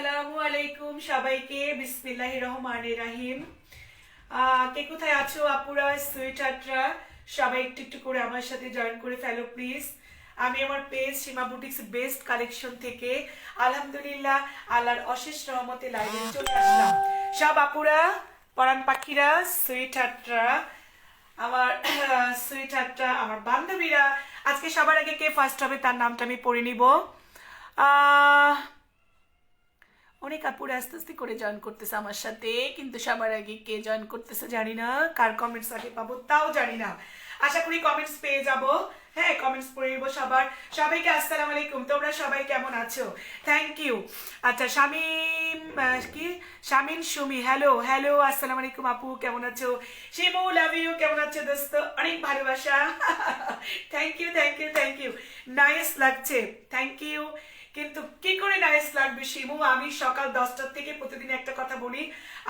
আসসালামু আলাইকুম সবাইকে। বিসমিল্লাহির রহমানির রহিম। কে কোথায় আছো আপুরা, সুইটাররা, সবাই একটু একটু করে আমার সাথে জয়েন করে ফেলো প্লিজ। আমি আমার পেজ সীমা বুটিক্স বেস্ট কালেকশন থেকে আলহামদুলিল্লাহ আল্লাহর অশেষ রহমতে লাইভে চলে আসলাম। সব আপুরা, পরাণ পাখিরা, সুইটাররা, আমার সুইটাররা, আমার বান্ধবীরা, আজকে সবার আগে কে ফার্স্ট হবে তার নামটা আমি পড়ে নিব। অনেক আপুরা আস্তে আস্তে করে জয়েন করতেছে আমার সাথে, কিন্তু সবার আগে কে জয়েন করতেছে জানি না, কার কমেন্টস আগে পাবো তাও জানি না। আশা করি কমেন্টস পেয়ে যাব। হ্যাঁ, কমেন্টস পড়ে নেবো সবার। সবাইকে আসসালামু আলাইকুম, তোমরা সবাই কেমন আছো? Thank you. আচ্ছা, শামিম কি শামিন সুমি, হ্যালো হ্যালো, আসসালামু আলাইকুম আপু, কেমন আছো? শিমু, লাভ ইউ, কেমন আছো দোস্ত? অনেক ভালোবাসা। Thank you thank you thank you, nice লাগছে, থ্যাংক ইউ। কিন্তু কি করে নাইস লাগবে শিমু? আমি সকাল 10টার থেকে প্রতিদিন একটা কথা বলি,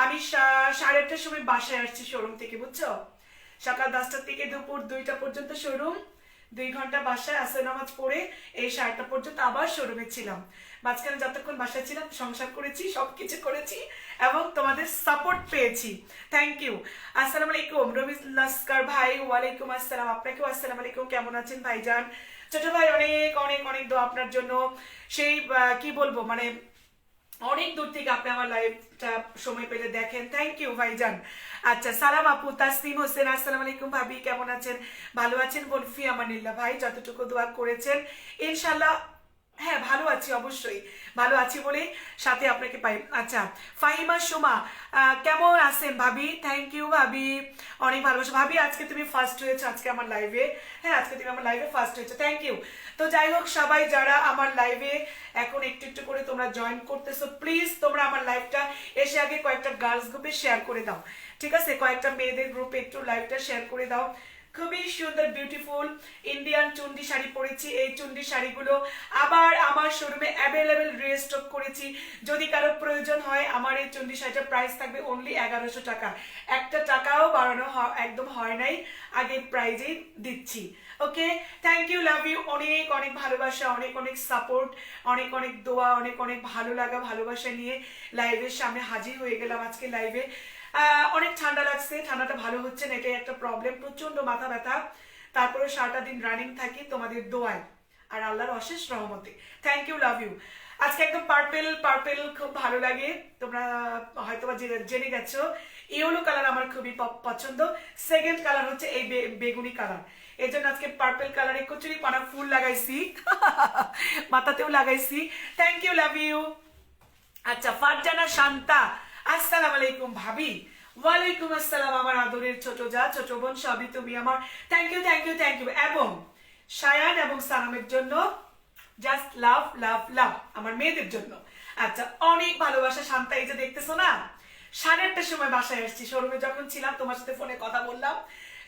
আমি 8:30টার সময় বাসায় আসছি শোরুম থেকে, বুঝছো? সকাল 10টার থেকে দুপুর 2টা পর্যন্ত শোরুম, 2 ঘন্টা বাসায় আসর নামাজ পড়ে এই 8টা পর্যন্ত আবার শোরুমে ছিলাম। মাঝখানে যতক্ষণ বাসায় ছিলাম সংসার করেছি, সবকিছু করেছি এবং তোমাদের সাপোর্ট পেয়েছি। Thank you. আসসালামু আলাইকুম রবি লস্কর ভাই, ওয়ালাইকুম আসসালাম, আপনাকেও আসসালামু আলাইকুম, কেমন আছেন ভাইজান? ছোট ভাই, অনেক অনেক অনেক দোয়া আপনার জন্য। সেই কি বলবো, মানে অনেক দূর থেকে আপনি আমার লাইভটা সময় পেলে দেখেন, থ্যাংক ইউ ভাইজান। আচ্ছা, সালাম আপু। তাসনিম হোসেন, আসসালামু আলাইকুম ভাবি, কেমন আছেন? ভালো আছেন? বলফি আমানিল্লাহ ভাই, যতটুকু দোয়া করেছেন ইনশাল্লাহ হ্যাঁ ভালো আছি, অবশ্যই ভালো আছি বলে সাথে আপনাকে পাই। আচ্ছা, ফাহিমা সুমা, কেমন আছেন ভাবি? থ্যাংক ইউ ভাবি, অনেক ভালোবাসা ভাবি। আজকে তুমি ফার্স্ট হয়েছো আজকে আমার লাইভে। হ্যাঁ, আজকে তুমি আমার লাইভে ফার্স্ট হয়েছো, থ্যাংক ইউ। তো যাই হোক, সবাই যারা আমার লাইভে এখন একটু একটু করে তোমরা জয়েন করতেছো, প্লিজ তোমরা আমার লাইভটা এসে আগে কয়েকটা গার্লস গ্রুপে শেয়ার করে দাও, ঠিক আছে? কয়েকটা মেয়েদের গ্রুপে একটু লাইভটা শেয়ার করে দাও। খুবই সুন্দর বিউটিফুল ইন্ডিয়ান চুন্ডি শাড়ি পরেছি। এই চুন্ডি শাড়িগুলো আবার আমার শোরুমে অ্যাভেলেবেল রিস্টক করেছি। যদি কারো প্রয়োজন হয়, আমার এই চুন্ডি শাড়িটার প্রাইস থাকবে অনলি 1100 টাকা। একটা টাকাও বাড়ানো একদম হয় নাই, আগের প্রাইজেই দিচ্ছি। ওকে, থ্যাংক ইউ, লাভ ইউ, অনেক অনেক ভালোবাসা, অনেক অনেক সাপোর্ট, অনেক অনেক দোয়া, অনেক অনেক ভালো লাগা ভালোবাসা নিয়ে লাইভের সামনে হাজির হয়ে গেলাম আজকে লাইভে। অনেক ঠান্ডা লাগছে, ঠান্ডাটা ভালো হচ্ছে না, এটাই একটা প্রবলেম, প্রচন্ড মাথা ব্যথা। তারপরে সারাটা দিন রানিং থাকি তোমাদের দোয়ায় আর আল্লাহর অশেষ রহমতে। Thank you, love you. আজকে একদম পার্পেল পার্পেল খুব ভালো লাগে, তোমরা হয়তো জেনে গেছো। ইয়েলো কালার আমার খুবই পছন্দ। সেকেন্ড কালার হচ্ছে এই বেগুনি কালার, এই জন্য আজকে পার্পেল কালারে কচুরি পানা ফুল লাগাইছি, মাথাতেও লাগাইছি। Thank you, love you. আচ্ছা, ফারজানা শান্তা, আসসালামু আলাইকুম ভাবি। ওয়ালাইকুম আসসালাম আমার আদরের ছোট যা, ছোট বোন, সবই তুমি আমার। Thank you thank you thank you. এবং সায়ান এবং সানামের জন্য জাস্ট লাভ লাভ লাভ, আমার মেয়েদের জন্য। আচ্ছা, অনেক ভালোবাসা শান্তা। এই যে দেখতেছো না, 8:30টার সময় বাসায় আসছি, শোরুমে যখন ছিলাম তোমার সাথে ফোনে কথা বললাম,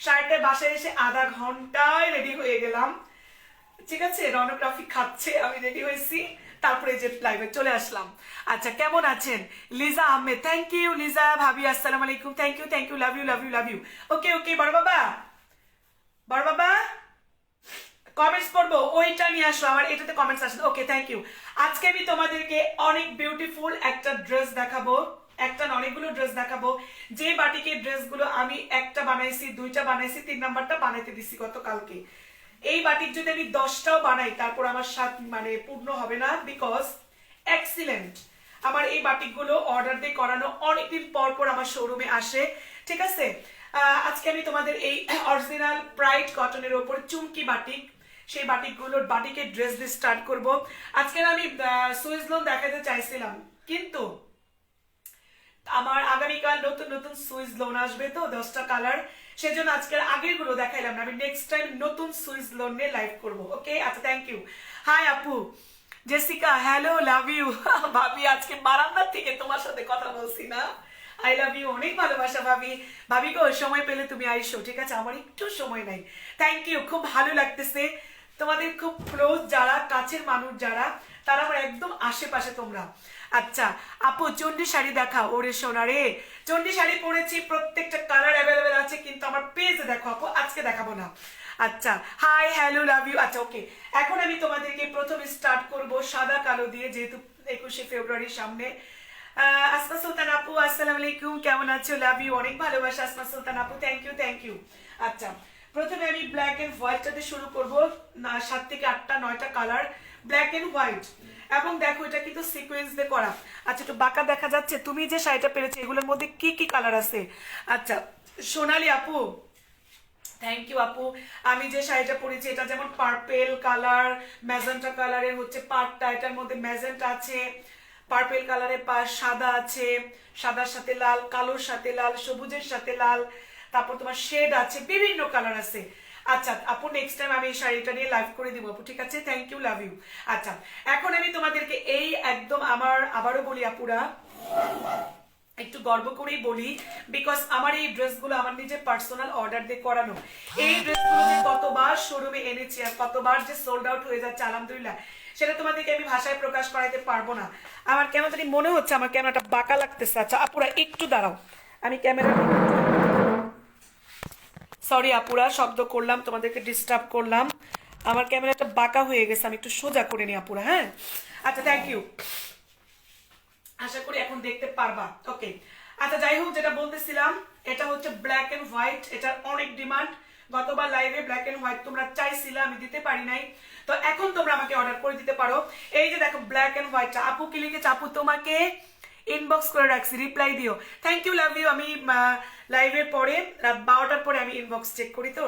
8:30টায় বাসায় এসে আধা ঘন্টায় রেডি হয়ে গেলাম, ঠিক আছে? রনগ্রাফি খাচ্ছে, আমি রেডি হয়েছি, তারপরে যে লাইভে চলে আসলাম। আচ্ছা, কেমন আছেন? লিজা আহমেদ, থ্যাংক ইউ লিজা ভাবি, আসসালামু আলাইকুম, thank you thank you, love you love you love you. Okay okay, বড় বাবা, বড় বাবা কমেন্টস পড়বো, ওইটা নিয়ে আসো, আমার এটাতে কমেন্টস আসে। ওকে, থ্যাংক ইউ। আজকে আমি তোমাদেরকে অনেক বিউটিফুল একটা ড্রেস দেখাবো, একটা না অনেকগুলো ড্রেস দেখাবো। যে বাটিকের ড্রেসগুলো আমি একটা বানাইছি, 2টা বানাইছি, 3 নাম্বারটা বানাইতে দিছি গতকালকে। এই বাটিক যদি আমি 10টাও বানাই তারপর আমার স্বাদ মানে পূর্ণ হবে না, বিকজ এক্সিলেন্ট। আমার এই বাটিকগুলো অর্ডার দিয়ে করানো, অনেকদিন পর পর আমার শোরুমে আসে, ঠিক আছে? আজকে আমি তোমাদের এই অরিজিনাল ব্রাইট কটনের ওপর চুমকি বাটিক, সেই বাটিকগুলোর বাটিকের ড্রেস দিয়ে স্টার্ট করব। আজকে আমি সুইস লোন দেখাতে চাইছিলাম, কিন্তু আমার আগামীকাল নতুন নতুন সুইস লোন আসবে, তো 10টা কালার, সেজন্য আজকের আগের গুলো দেখাইলাম না। আমি নেক্সট টাইম নতুন সুইস লোন নিয়ে লাইভ করবো। ওকে, আচ্ছা, থ্যাংক ইউ। হাই আপু জেসিকা, হ্যালো, লাভ ইউ। ভাবি আজকে বারান্দার থেকে তোমার সাথে কথা বলছি না, আই লাভ ইউ, অনেক ভালোবাসা ভাবি। ভাবি গো, সময় পেলে তুমি আইসো, ঠিক আছে? আমার একটু সময় নাই। থ্যাংক ইউ, খুব ভালো লাগতেছে। তোমাদের খুব ক্লোজ যারা, কাছের মানুষ যারা, তারা আমার একদম আশেপাশে তোমরা। আচ্ছা আপু, চন্ডী শাড়ি দেখা। ওরে সোনা রে, চন্ডী শাড়ি পরেছি, প্রত্যেকটা কালার অ্যাভেলেবেল আছে, কিন্তু আমার পেজে দেখো আপু, আজকে দেখাবো না। আচ্ছা, হাই হ্যালো লাভ ইউ। আচ্ছা ওকে, এখন আমি তোমাদেরকে প্রথমে স্টার্ট করব সাদা কালো দিয়ে, যেহেতু 21শে ফেব্রুয়ারির সামনে। আসমা সুলতান আপু আসসালামু আলাইকুম, কেমন আছো? লাভ ইউ, অনেক ভালোবাসা আসমা সুলতান আপু, থ্যাংক ইউ থ্যাংক ইউ। আচ্ছা, প্রথমে আমি ব্ল্যাক এন্ড হোয়াইটটাতে শুরু করবো। 7 থেকে 8টা 9টা কালার ব্ল্যাক এন্ড হোয়াইট, এবং দেখো এটা কিন্তু সিকোয়েন্স দিয়ে করা। আচ্ছা, একটু বাঁকা দেখা যাচ্ছে। তুমি যে শাড়িটা পেরেছো এগুলোর মধ্যে কি কি কালার আছে? আচ্ছা, সোনালি আপু থ্যাংক ইউ আপু। আমি যে শাড়িটা পরেছি এটা যেমন পার্পেল কালার, ম্যাজেন্টা কালারের হচ্ছে পাড়টা, এটার মধ্যে ম্যাজেন্টা আছে, পার্পেল কালারের পাড়, সাদা আছে, সাদার সাথে লাল, কালোর সাথে লাল, সবুজের সাথে লাল, তারপর তোমার শেড আছে, বিভিন্ন কালার আছে। আচ্ছা আপু, নেক্সট টাইম আমি এই শাড়িটা নিয়ে লাইভ করে দিব আপু, ঠিক আছে? Thank you, love you. আচ্ছা, এখন আমি তোমাদেরকে এই একদম আমার আবারও বলি আপুরা, একটু গর্ব করেই বলি, বিকজ আমার এই ড্রেসগুলো আমার নিজের পার্সোনাল অর্ডার দিয়ে করানো। এই ড্রেসগুলো যে কতবার শোরুমে এনেছি আর কতবার যে সোল্ড আউট হয়ে যাচ্ছে আলহামদুলিল্লাহ, সেটা তোমাদেরকে আমি ভাষায় প্রকাশ করাতে পারবো না। আমার কেমন জানি মনে হচ্ছে আমার ক্যামেরাটা বাঁকা লাগতেছে। আচ্ছা আপুরা একটু দাঁড়াও, আমি ক্যামেরা, সরি আপুরা শব্দ করলাম, তোমাদেরকে ডিস্টার্ব করলাম। আমার ক্যামেরাটা বাঁকা হয়ে গেছে, আমি একটু সোজা করে নিই আপুরা, হ্যাঁ? আচ্ছা থ্যাংক ইউ, আশা করি এখন দেখতে পারবা। ওকে, আচ্ছা যাই হোক, যেটা বলতেছিলাম, এটা হচ্ছে ব্ল্যাক এন্ড হোয়াইট, এটার অনেক ডিমান্ড। গতবার লাইভে ব্ল্যাক এন্ড হোয়াইট তোমরা চাইছিলে, আমি দিতে পারি নাই, তো এখন তোমরা আমাকে অর্ডার করে দিতে পারো। এই যে দেখো ব্ল্যাক এন্ড হোয়াইটটা, আপু কি লিখেছে? আপু তোমাকে ইনবক্স করে রাখছি, রিপ্লাই দিও। Thank you, love you. আমি লাইভের পরে রাত 12টার পরে আমি ইনবক্স চেক করি, তো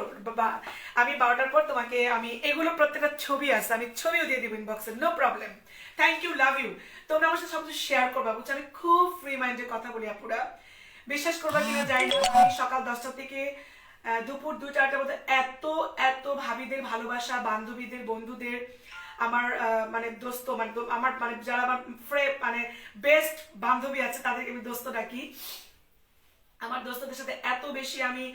আমি 12টার পর তোমাকে আমি এগুলো প্রত্যেকটা ছবি আছে, আমি ছবিও দিয়ে দিব ইনবক্সে, no problem. Thank you, love you. তোমরা আমার সাথে সব কিছু শেয়ার করবা, বুঝছো? আমি খুব ফ্রি মাইন্ডে কথা বলি আপুরা, বিশ্বাস করবা কিনা জানি না। আমি সকাল 10টা থেকে দুপুর 2টা-4টার মধ্যে এত এত ভাবিদের ভালোবাসা, বান্ধবীদের, বন্ধুদের, আমার মানে দোস্ত, মানে আমার মানে যারা আমার মানে বেস্ট বান্ধবী আছে তাদেরকে আমি দোস্ত ডাকি। আমার দোস্তদের সাথে এত বেশি আমি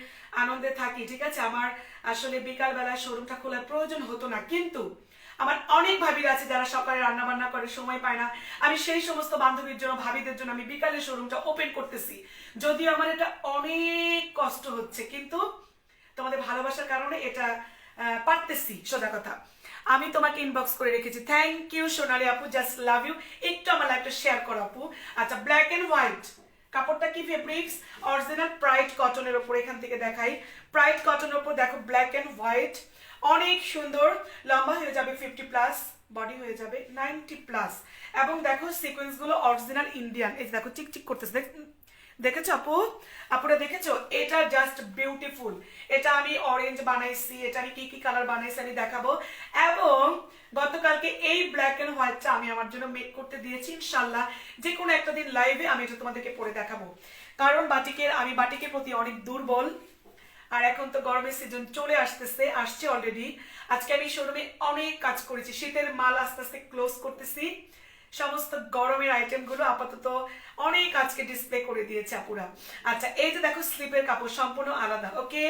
আনন্দে থাকি, ঠিক আছে? আমার আসলে বিকাল বেলায় শোরুমটা খোলার প্রয়োজন হতো না, কিন্তু আমার অনেক ভাবিরা আছে যারা সকালে রান্না বান্না করে সময় পায় না। আমি সেই সমস্ত বান্ধবীর জন্য, ভাবিদের জন্য আমি বিকালে শোরুমটা ওপেন করতেছি। যদিও আমার এটা অনেক কষ্ট হচ্ছে, কিন্তু তোমাদের ভালোবাসার কারণে এটা পারতেছি, সোজা কথা। আমি তোমাকে ইনবক্স করে রেখেছি। থ্যাংক ইউ সোনালি আপু, জাস্ট লাভ ইউ। একটু আমার লাইফটা শেয়ার করো আপু। আচ্ছা, ব্ল্যাক এন্ড হোয়াইট, কাপড়টা কি ফেব্রিক্স? অরিজিনাল প্রাইড কটনের ওপর, এখান থেকে দেখাই, প্রাইড কটনের ওপর দেখো ব্ল্যাক এন্ড হোয়াইট, অনেক সুন্দর। লম্বা হয়ে যাবে 50+, বডি হয়ে যাবে 90+, এবং দেখো সিকোয়েন্স গুলো অরিজিনাল ইন্ডিয়ান। এই দেখো চিকচিক করতেছে, দেখেছো আপু? আপুরা দেখেছো? এটা জাস্ট বিউটিফুল। এটা আমি অরেঞ্জ বানাইছি, এটা আমি কি কি কালার বানাইছি আমি দেখাবো। এবং গতকালকে এই ব্ল্যাক এন্ড হোয়াইটটা আমি আমার জন্য মেক করতে দিয়েছি, ইনশাল্লাহ যে কোনো একটা দিন লাইভে আমি এটা তোমাদেরকে পরে দেখাবো। কারণ আমি বাটিকের প্রতি অনেক দুর্বল, আর এখন তো গরমের সিজন চলে আসছে অলরেডি। আজকে আমি শোরুমে অনেক কাজ করেছি, শীতের মাল আস্তে আস্তে ক্লোজ করতেছি, সমস্ত গরমের আইটেম গুলো আপাতত অনেক আজকে ডিসপ্লে করে দিয়েছে আপুরা। আচ্ছা, এই যে দেখো স্লিপের কাপড় সম্পূর্ণ আলাদা। ওকে,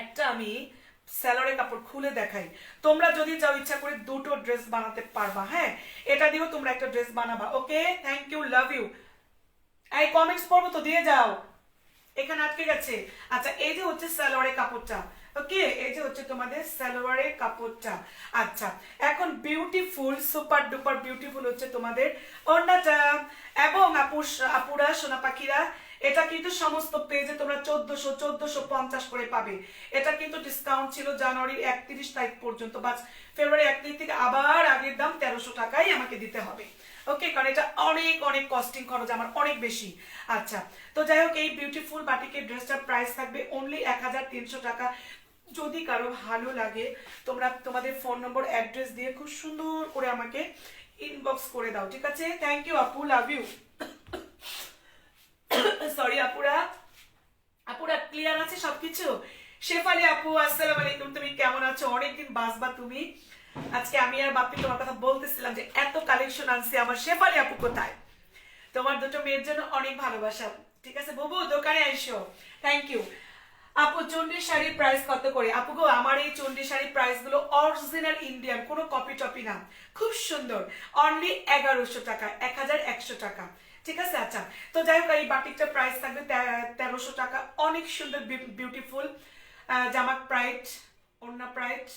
একটা আমি স্যালোয়ারের কাপড় খুলে দেখাই। তোমরা যদি যাও ইচ্ছা করে দুটো ড্রেস বানাতে পারবা, হ্যাঁ? এটা দিয়েও তোমরা একটা ড্রেস বানাবা। Okay, thank you, love you. এই কমেন্টস পড়বো তো, দিয়ে যাও, এখানে আটকে গেছে। আচ্ছা, এই যে হচ্ছে সালোয়ারের কাপড়টা। ওকে, এই যে হচ্ছে তোমাদের সালোয়ারের কাপড়টা। আচ্ছা, এখন বিউটিফুল, সুপার ডুপার বিউটিফুল হচ্ছে তোমাদের ওড়নাটা। এবং আপুরা, সোনা পাখিরা, এটা কিন্তু সমস্ত পেজে তোমরা 1450 করে পাবে। এটা কিন্তু ডিসকাউন্ট ছিল জানুয়ারির 31 তারিখ পর্যন্ত, বাস ফেব্রুয়ারি 1 তারিখ থেকে আবার আগের দাম 1300 টাকাই আমাকে দিতে হবে। ওকে, কারণ এটা অনেক অনেক কস্টিং খরচ আমার অনেক বেশি। আচ্ছা, তো যাই হোক, এই বিউটিফুল বাটিকের ড্রেসটার প্রাইস থাকবে অনলি 1300 টাকা। যদি কারো ভালো লাগে তোমরা তোমাদের ফোন নম্বর, অ্যাড্রেস দিয়ে খুব সুন্দর করে আমাকে ইনবক্স করে দাও, ঠিক আছে? থ্যাংক ইউ আপু, লাভ ইউ। সরি আপুরা ক্লিয়ার আছে সবকিছু? শেফালি আপু আসসালামু আলাইকুম, তুমি কেমন আছো? অনেকদিন বাসবা তুমি। আজকে আমি আর বাপি তোমার কথা বলতেছিলাম যে এত কালেকশন আনছি, আমার শেফালি আপু কোথায়? তোমার দুটো মেয়ের জন্য অনেক ভালোবাসা, ঠিক আছে বুবু? দোকানে আইসো। থ্যাংক ইউ আপু। চন্ডী শাড়ির প্রাইস কত করে? আপু গো, আমার এই চন্ডী শাড়ির প্রাইস গুলো অরিজিনাল ইন্ডিয়ান, কোনো কপি টপি না, খুব সুন্দর। অনলি 1100 টাকা, 1100 টাকা, ঠিক আছে? আচ্ছা, তো যাই হোক, এই বাটিকটার প্রাইস থাকবে 1300 টাকা। অনেক সুন্দর বিউটিফুল জামা প্রাইড, ওড়না প্রাইড,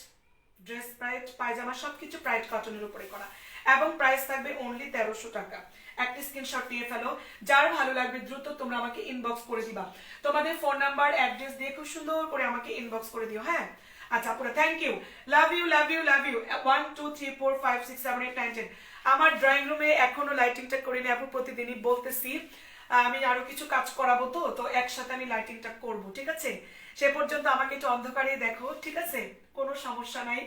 ড্রেস প্রাইড, পায়জামা সবকিছু প্রাইড কটনের উপরে করা এবং প্রাইস থাকবে অনলি 1300 টাকা। একটা স্ক্রিনশট নিয়ে ফেলো, যার ভালো লাগবে দ্রুত তোমরা আমাকে ইনবক্স করে দিবা, তোমাদের ফোন নাম্বার অ্যাড্রেস দিয়ে খুব সুন্দর করে আমাকে ইনবক্স করে দিও। হ্যাঁ আচ্ছা পুরো thank you, love you love you love you. 1 2 3 4 5 6 7 8 9 10। আমার ড্রয়িং রুমে এখনো লাইটিংটা করিনি আপু, প্রতিদিনই বলতেছি আমি আরো কিছু কাজ করাবো, তো একসাথে আমি লাইটিংটা করব, ঠিক আছে? সে পর্যন্ত আমাকে একটু অন্ধকারে দেখো, ঠিক আছে? কোনো সমস্যা নাই।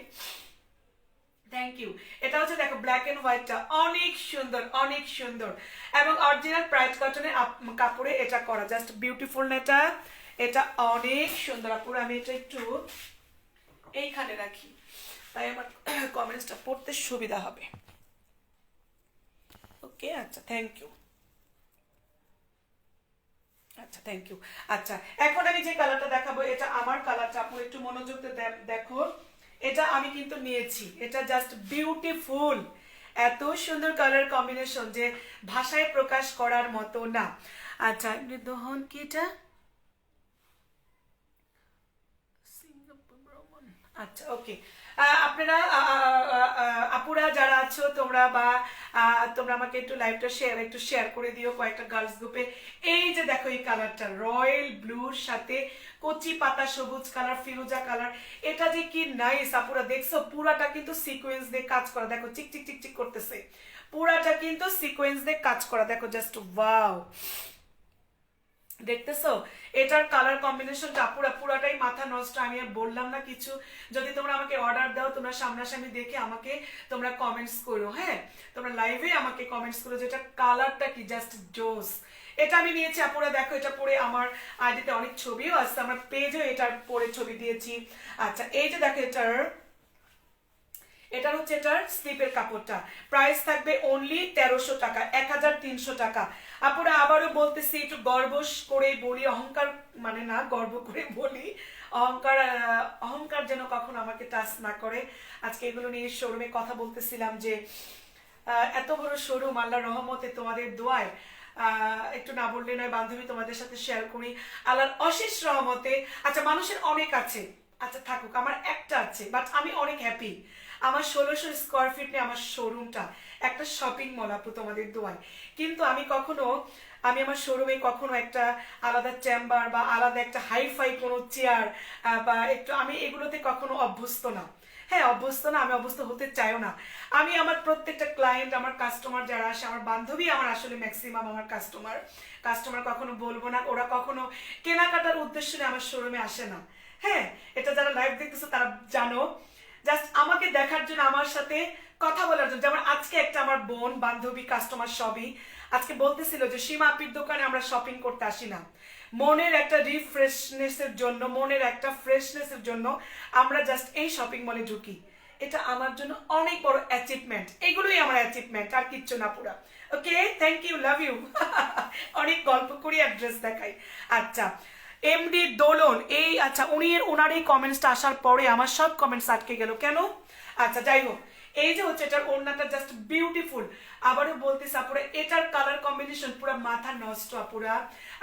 Thank you. এটা হচ্ছে দেখো ব্ল্যাক এন্ড হোয়াইটটা অনেক সুন্দর, অনেক সুন্দর এবং অরিজিনাল প্রাইড কটনের কাপড়ে এটা করা, জাস্ট বিউটিফুল না এটা? এটা অনেক সুন্দর আপুর। আমি এটা একটু এইখানে রাখি, তাই আমার কমেন্টসটা পড়তে সুবিধা হবে। ওকে আচ্ছা থ্যাংক ইউ, আচ্ছা থ্যাংক ইউ। আচ্ছা এখন আমি যে কালারটা দেখাবো এটা আমার কালারটা, আপু একটু মনোযোগ দিয়ে দেখো। এটা আমি কিন্তু নিয়েছি, এটা জাস্ট বিউটিফুল, এত সুন্দর কালার কম্বিনেশন যে ভাষায় প্রকাশ করার মতো না। আচ্ছা দহন কি এটা? আচ্ছা ওকে। আপনারা আপুরা যারা আছো তোমরা বা তোমরা আমাকে একটু লাইভটা একটু শেয়ার করে দিও কয়েকটা গার্লস গ্রুপে। এই যে দেখো এই কালারটা রয়্যাল ব্লুর সাথে কচি পাতা সবুজ কালার, ফিরোজা কালার, এটা যে কি নাইস আপুরা, দেখছো পুরাটা কিন্তু সিকোয়েন্স দিয়ে কাজ করা, দেখো চিক চিক চিক চিক করতেছে, পুরাটা কিন্তু সিকোয়েন্স দিয়ে কাজ করা, দেখো জাস্ট ওয়াও, দেখতেছো? এটার কালার কম্বিনেশনটা পুরাটাই মাথা নষ্ট, আমি আর বললাম না কিছু। যদি তোমরা আমাকে অর্ডার দাও তোমরা সামনাসামনি দেখে আমাকে তোমরা কমেন্টস করো, হ্যাঁ তোমরা লাইভে আমাকে কমেন্টস করো যেটা কালারটা কি জাস্ট জোস। এটা আমি নিয়েছি আপুরা, দেখো এটা পরে আমার আইডিতে অনেক ছবিও আছে, আমার পেজেও এটার পরে ছবি দিয়েছি। আচ্ছা এই যে দেখো এটার হচ্ছে এটার স্লিপের কাপড়টা, প্রাইস থাকবে অনলি 1300 টাকা, 1300 টাকা। আপুরা আবারও বলতেছি, একটু গর্ব করে বলি, অহংকার মানে না, গর্ব করে বলি, অহংকার অহংকার যেন কখনো আমাকে টাচ না করে। আজকে এগুলো নিয়ে শোরুমে কথা বলতেছিলাম যে এত বড় শোরুম আল্লাহর রহমতে তোমাদের দোয়ায়, একটু না বললে নয় বান্ধবী, তোমাদের সাথে শেয়ার করি আল্লাহর অশেষ রহমতে। আচ্ছা মানুষের অনেক আছে, আচ্ছা থাকুক, আমার একটা আছে, বাট আমি অনেক হ্যাপি। আমার 1600 স্কোয়ার ফিট নিয়ে আমার শোরুমটা একটা শপিং মল আপু তোমাদের দোয়ায়। কিন্তু আমি আমার শোরুমে কখনো একটা আলাদা চেম্বার বা আলাদা একটা হাইফাই কোনো চেয়ার বা একটু, আমি এগুলোতে কখনো অভ্যস্ত না। হ্যাঁ অভ্যস্ত না, আমি অভ্যস্ত হতে চাইও না। আমি আমার প্রত্যেকটা ক্লায়েন্ট, আমার কাস্টমার যারা আসে, আমার বান্ধবী আমার আসলে ম্যাক্সিমাম আমার কাস্টমার কখনো বলবো না, ওরা কখনো কেনাকাটার উদ্দেশ্য নিয়ে আমার শোরুমে আসে না। হ্যাঁ এটা যারা লাইভ দেখতেছো তারা জানো, জাস্ট আমাকে দেখার জন্য, আমার সাথে কথা বলার জন্য। যেমন আজকে একটা আমার বোন বান্ধবী কাস্টমার সবই আজকে বলতেছিল যে সীমা আপির দোকানে আমরা শপিং করতে আসি না, মনের একটা রিফ্রেশনেসের জন্য, মনের একটা ফ্রেশনেসের জন্য আমরা জাস্ট এই শপিং মলে ঢুকি। এটা আমার জন্য অনেক বড় অ্যাচিভমেন্ট, এগুলোই আমার অ্যাচিভমেন্ট, আর কিচ্ছু না পুরা। Okay thank you, love you. অনেক গল্প করি অ্যাড্রেস দেখাই। আচ্ছা এমডি দোলন, এই আচ্ছা ওনার এই কমেন্টসটা আসার পরে আমার সব কমেন্টস আটকে গেল কেন? আচ্ছা যাই হোক, এই যে হচ্ছে এটার ওড়নাটা জাস্ট বিউটিফুল। আবারও বলতেছি আপুরা এটার কালার কম্বিনেশন পুরো মাথা নষ্ট আপুরা।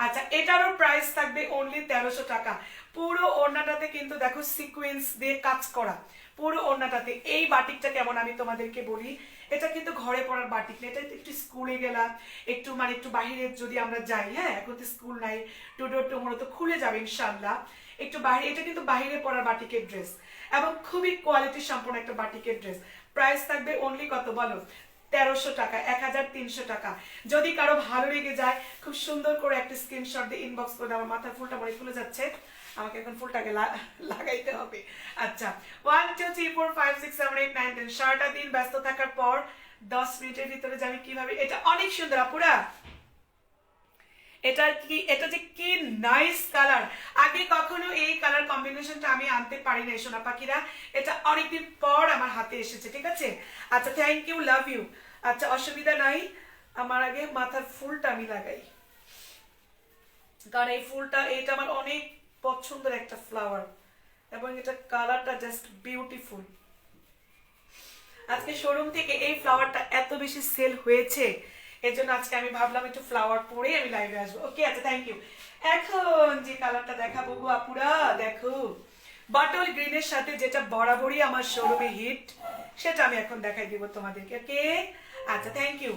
আচ্ছা এটারও প্রাইস থাকবে অনলি 1300 টাকা। পুরো ওড়নাটাতে কিন্তু দেখো সিকোয়েন্স দিয়ে কাজ করা, পুরো ওড়নাটাতে। এই বাটিকটা কেমন আমি তোমাদেরকে বলি, এটা কিন্তু ঘরে পড়ার বাটিক না, এটা একটু স্কুলে গেলাম, একটু মানে একটু বাইরে যদি আমরা যাই, হ্যাঁ এখন তো স্কুল নাই, টুডো তো খুলে যাবে ইনশাল্লাহ, একটু বাইরে, এটা কিন্তু বাইরে পড়ার বাটিকের ড্রেস এবং খুবই কোয়ালিটি সম্পন্ন একটা বাটিকের ড্রেস। প্রাইস থাকবে অনলি কত বলো? 1300 টাকা, 1300 টাকা। যদি কারো ভালো লেগে যায় খুব সুন্দর করে একটা স্ক্রিনশট দিয়ে ইনবক্স করে, আমার মাথার ফুলটা মনে ফুলে যাচ্ছে, আমাকে এখন ফুলটাকে লাগাইতে হবে। আচ্ছা 1 2 3 4 5 6 7 8 9 10, সারাটা দিন ব্যস্ত থাকার পর 10 মিনিটের ভিতরে যাবে কিভাবে? এটা অনেক সুন্দর আপুরা, এটা যে কি নাইস কালার, আগে কখনো এই কালার কম্বিনেশনটা আমি আনতে পারি না সোনা পাখিরা, এটা অনেকদিন পর আমার হাতে এসেছে, ঠিক আছে? আচ্ছা থ্যাংক ইউ, লাভ ইউ। আচ্ছা অসুবিধা নাই, আমার আগে মাথার ফুলটা আমি লাগাই, কারণ এই ফুলটা এটা আমার অনেক পছন্দের একটা ফ্লাওয়ার এবং এটা কালারটা জাস্ট বিউটিফুল। আজকে শোরুম থেকে এই ফ্লাওয়ারটা এত বেশি সেল হয়েছে, এর জন্য আজকে আমি ভাবলাম একটু ফ্লাওয়ার পরে আমি লাইভে আসবো। ওকে আচ্ছা থ্যাংক ইউ। এখন যে কালারটা দেখাবো গো আপুরা, দেখো বটল গ্রিনের সাথে যেটা বরাবরই আমার শোরুমে হিট, সেটা আমি এখন দেখাই দিব তোমাদেরকে। ওকে, আচ্ছা, থ্যাংক ইউ।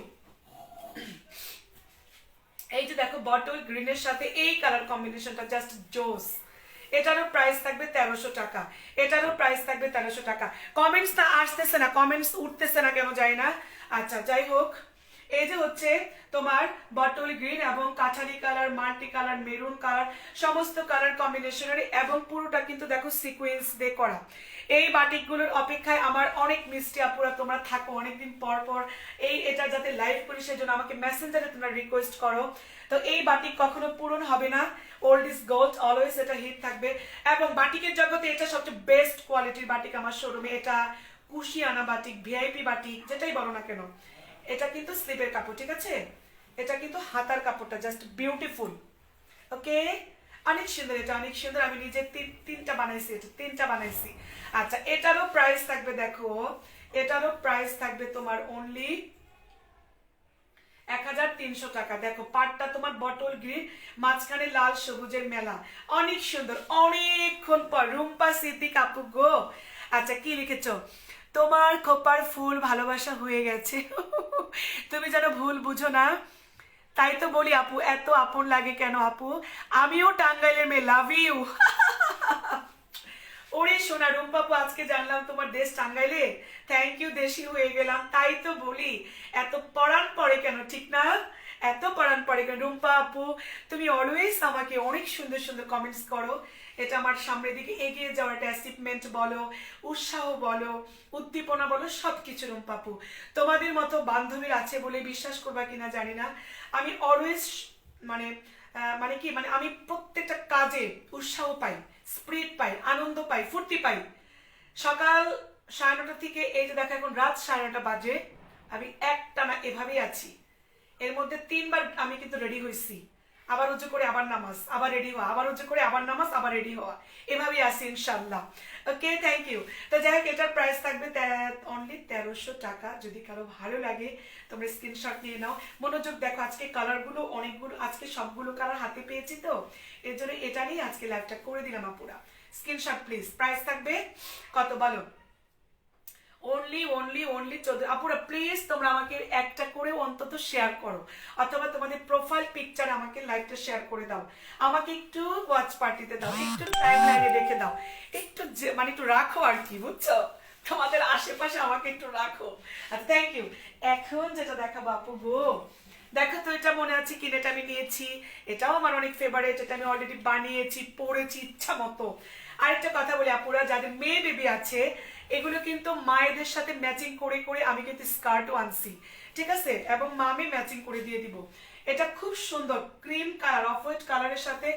এই যে দেখো বটল গ্রিনের সাথে এই কালার কম্বিনেশনটা জাস্ট জোস। এটারও প্রাইস থাকবে 1300 টাকা, এটারও প্রাইস থাকবে 1300 টাকা। কমেন্টস না আসতেছে না, কমেন্টস উঠতেছে না কেন জানি না। আচ্ছা, যাই হোক, এই যে হচ্ছে তোমার বটল গ্রিন এবং কাঠালি colour, multi colour, maroon colour, সমস্ত কালার কম্বিনেশনের, এবং পুরোটা কিন্তু দেখো সিকোয়েন্স দিয়ে করা। এই বাটিকগুলোর অপেক্ষায় আমার অনেক মিষ্টি আপুরা তোমরা থাকো অনেকদিন পর পর এটা যাতে লাইভ করি, সেজন্য আমাকে মেসেঞ্জারে তোমরা রিকোয়েস্ট করো। তো এই বাটিক কখনো পূরণ হবে না, ওল্ড ইজ গোল্ড, অলওয়েজ এটা হিট থাকবে। এবং বাটিকের জগতে এটা সবচেয়ে বেস্ট কোয়ালিটির বাটিক আমার শোরুমে। এটা কুশিয়ানা বাটিক, ভিআইপি বাটিক, যেটাই বলো না কেন, এটা কিন্তু স্লিপের কাপড়, ঠিক আছে? এটা কিন্তু হাতার কাপড়টা জাস্ট বিউটিফুল। ওকে, অনেক সুন্দর, এটা অনেক সুন্দর। আমি নিজে তিনটা বানাইছি, এটা তিনটা বানাইছি। আচ্ছা, এটারও প্রাইস থাকবে, দেখো এটারও প্রাইস থাকবে তোমার অনলি 1300 টাকা। দেখো পাটটা তোমার বটল গ্রিন, মাঝখানে লাল সবুজের মেলা, অনেক সুন্দর। অনেকক্ষণ পর রুম্পা সিদ্দিক আপু গো। আচ্ছা, কি লিখেছো? তোমার খোপার ফুল ভালোবাসা হয়ে গেছে। তুমি যেন ভুল বুঝো না, তাই তো বলি আপু, এত আপন লাগে কেন আপু? আমিও টাঙ্গাইলের মেয়ে, লাভ ইউ। ওরে সোনা রুম্পাপু, আজকে জানলাম তোমার দেশ টাঙ্গাইলে। থ্যাংক ইউ, দেশি হয়ে গেলাম। তাই তো বলি, এত পড়ান পড়ে কেন, ঠিক না? এত পড়ান পড়ে কেন? রুম্পা আপু, তুমি অলওয়েজ আমাকে অনেক সুন্দর সুন্দর কমেন্টস করো। এটা আমার সামনের দিকে এগিয়ে যাওয়ার একটা অ্যাচিভমেন্ট বলো, উৎসাহ বলো, উদ্দীপনা বলো, সবকিছু। রুম্পাপু, তোমাদের মতো বান্ধবীর আছে বলে বিশ্বাস করবা কিনা জানি না, আমি অলওয়েজ মানে মানে কি মানে আমি প্রত্যেকটা কাজে উৎসাহ পাই, স্পিরিট পাই, আনন্দ পাই, ফুর্তি পাই। সকাল 9:30 থেকে এই যে দেখো এখন রাত 9:30 বাজে, আমি একটানা এভাবেই আছি। এর মধ্যে 3বার আমি কিন্তু রেডি হয়েছি, আবার উজু করে আবার নামাজ, আবার রেডি হওয়া, আবার উজু করে আবার নামাজ, আবার রেডি হওয়া, এভাবেই আছি ইনশাল্লাহ। ওকে, থ্যাংক ইউ। তো যাই হোক, এটার প্রাইস থাকবে অনলি 1300 টাকা। যদি কারো ভালো লাগে তোমরা স্ক্রিনশট নিয়ে নাও। মনোযোগ দেখো, আজকে কালারগুলো অনেকগুলো, আজকে সবগুলো কালার হাতে পেয়েছি, তো এর জন্য এটা নিয়ে আজকে লাইভটা করে দিলাম আপুরা। Screenshot please. প্রাইস থাকবে কত বলো? অনলি 14। আপুরা প্লিজ তোমরা আমাকে একটা করে অন্তত শেয়ার করো, অথবা তোমাদের প্রোফাইল পিকচার আমাকে লাইভটা শেয়ার করে দাও, আমাকে একটু ওয়াচ পার্টিতে দাও, একটু টাইমলাইনে রেখে দাও, একটু মানে একটু রাখো আর কি, বুঝছো? তোমাদের আশেপাশে আমাকে একটু রাখো। আচ্ছা, থ্যাংক ইউ। এখন যেটা দেখাবো আপু গো, দেখো তো, এটা মনে আছে কিনা, এটা আমি নিয়েছি, এটাও আমার অনেক ফেভারিট, এটা আমি অলরেডি বানিয়েছি, পরেছি ইচ্ছা মতো। আরেকটা কথা বলি আপুরা, যাদের মেয়ে বেবি আছে, এগুলো কিন্তু মায়েদের সাথে ম্যাচিং করে করে আমি কিন্তু স্কার্টও আনছি, ঠিক আছে? এবং মামি ম্যাচিং করে দিয়ে দিব। এটা খুব সুন্দর ক্রিম কালার, অফ হোয়াইট কালারের সাথে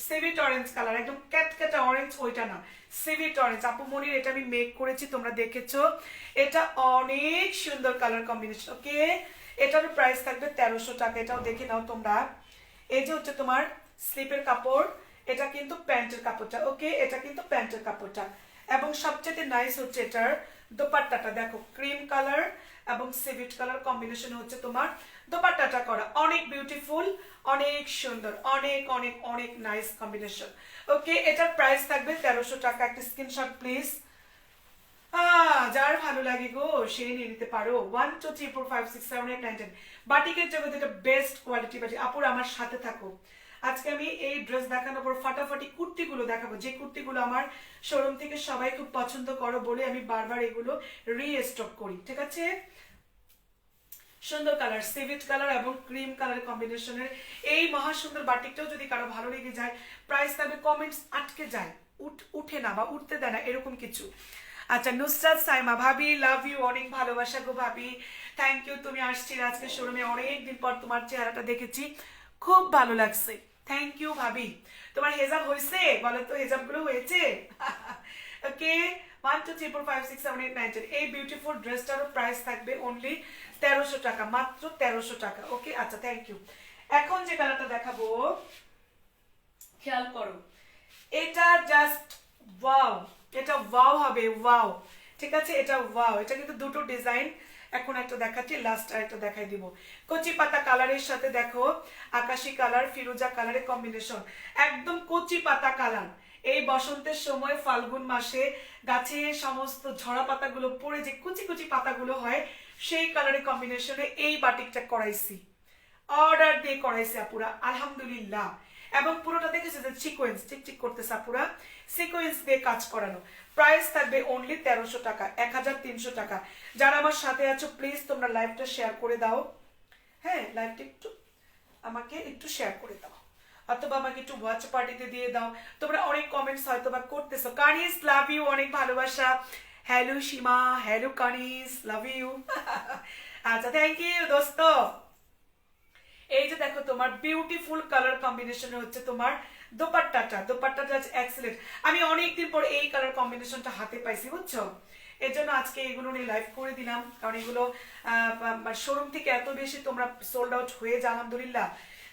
সিভিট অরেঞ্জ কালার, একদম ক্যাটক্যাটা অরেঞ্জ, ওইটা না, সিভিট অরেঞ্জ। আপু মনির এটা আমি মেক করেছি, তোমরা দেখেছো, এটা অনেক সুন্দর কালার কম্বিনেশন। ওকে, এটারও প্রাইস থাকবে 1300 টাকা। এটাও দেখে নাও তোমরা। এই যে হচ্ছে তোমার স্লিপের কাপড়, এটা কিন্তু প্যান্টের কাপড়টা। ওকে, এটা কিন্তু প্যান্টের কাপড়টা। এবং সবচেয়ে নাইস হচ্ছে এটার দোপাট্টাটা, দেখো ক্রিম কালার এবং সিভিট কালার কম্বিনেশন হচ্ছে তোমার দোপাট্টাটা করা, অনেক বিউটিফুল, অনেক সুন্দর, অনেক অনেক অনেক নাইস কম্বিনেশন। ওকে, এটার প্রাইস থাকবে 1300 টাকা। একটা স্ক্রিনশট প্লিজ। যার ভালো লাগে গো সে নিয়ে নিতে পারো। 1 2 3 4 5 6 7 8 9 10 বাটিকের জগতে এটা বেস্ট কোয়ালিটি বাটিক। আপুর আমার সাথে থাকো। আজকে আমি এই ড্রেস দেখানোর পর ফাটাফাটি কুর্তিগুলো দেখাবো, যে কুর্তিগুলো আমার শোরুম থেকে সবাই খুব পছন্দ করো বলে আমি বারবার এগুলো রিস্টক করি, ঠিক আছে? সুন্দর কালার, সিভিট কালার এবং ক্রিম কালার কম্বিনেশনের এই মহা সুন্দর বাটিকটাও যদি কারো ভালো লেগে যায়, প্রাইস তবে কমেন্টস আটকে যায়, উঠে না বা উঠতে দেয় না, এরকম কিছু। আচ্ছা, নুসরাত সাইমা ভাবি, লাভ ইউ, অনেক ভালোবাসা গো ভাবি, থ্যাংক ইউ। তুমি আসছিলে আজকে শোরুমে, অনেকদিন পর তোমার চেহারাটা দেখেছি, খুব ভালো লাগছে, থ্যাংক ইউ ভাবি। তোমার হেজাব হয়েছে বলো তো, হেজাব গুলো হয়েছে? ওকে, 1 2 3 4 5 6 7 8 9 10 এই বিউটিফুল ড্রেসটারও প্রাইস থাকবে অনলি 1300 টাকা, মাত্র 1300 টাকা। ওকে, আচ্ছা, থ্যাংক ইউ। এখন যে কালারটা দেখাবো, খেয়াল করো, এটা জাস্ট ওয়াও, এটা ওয়াও হবে, ওয়াও, ঠিক আছে? এটা ওয়াও, এটা কিন্তু দুটো ডিজাইন, এখন একটা দেখাচ্ছি, লাস্ট একটা দেখাই দিব। কচি পাতা কালারের সাথে দেখো আকাশি কালার, ফিরোজা কালারের কম্বিনেশন, একদম কচি পাতা কালার, এই বসন্তের সময় ফাল্গুন মাসে গাছের সমস্ত ঝরা পাতাগুলো পড়ে যে কুচি কুচি পাতাগুলো হয়, সেই কালারের কম্বিনেশনে এই বাটিকটা করাইছি, অর্ডার দিয়ে করাইছি আপুরা, আলহামদুলিল্লাহ। এবং পুরোটা দেখেছে যে সিকোয়েন্স টিকটিক করতেছে আপুরা, সিকোয়েন্স দিয়ে কাজ করানো। প্রাইস থাকবে অনলি 1300 টাকা, 1300 টাকা। যারা আমার সাথে আছো প্লিজ তোমরা লাইভটা শেয়ার করে দাও, হ্যাঁ লাইভটা আমাকে একটু শেয়ার করে দাও, অথবা আমাকে একটু ওয়াচ পার্টিতে দিয়ে দাও। তোমরা অনেক কমেন্টস হয়তো বা করতেছো। কানিস লাভ ইউ, অনেক ভালোবাসা। Hello Seema, hello Kanis, love you. আচ্ছা থ্যাংক ইউ দোস্ত। এই যে দেখো তোমার বিউটিফুল কালার কম্বিনেশন হচ্ছে তোমার দোপাট্টাটা এক্সেলেন্ট। আমি অনেকদিন পর এই কালার কম্বিনেশনটা হাতে পাইছি বুঝছো, এর জন্য আজকে এগুলো নিয়ে লাইভ করে দিলাম। কারণ এগুলো শোরুম থেকে এত বেশি তোমরা সোল্ড আউট হয়ে যায় আলহামদুলিল্লাহ,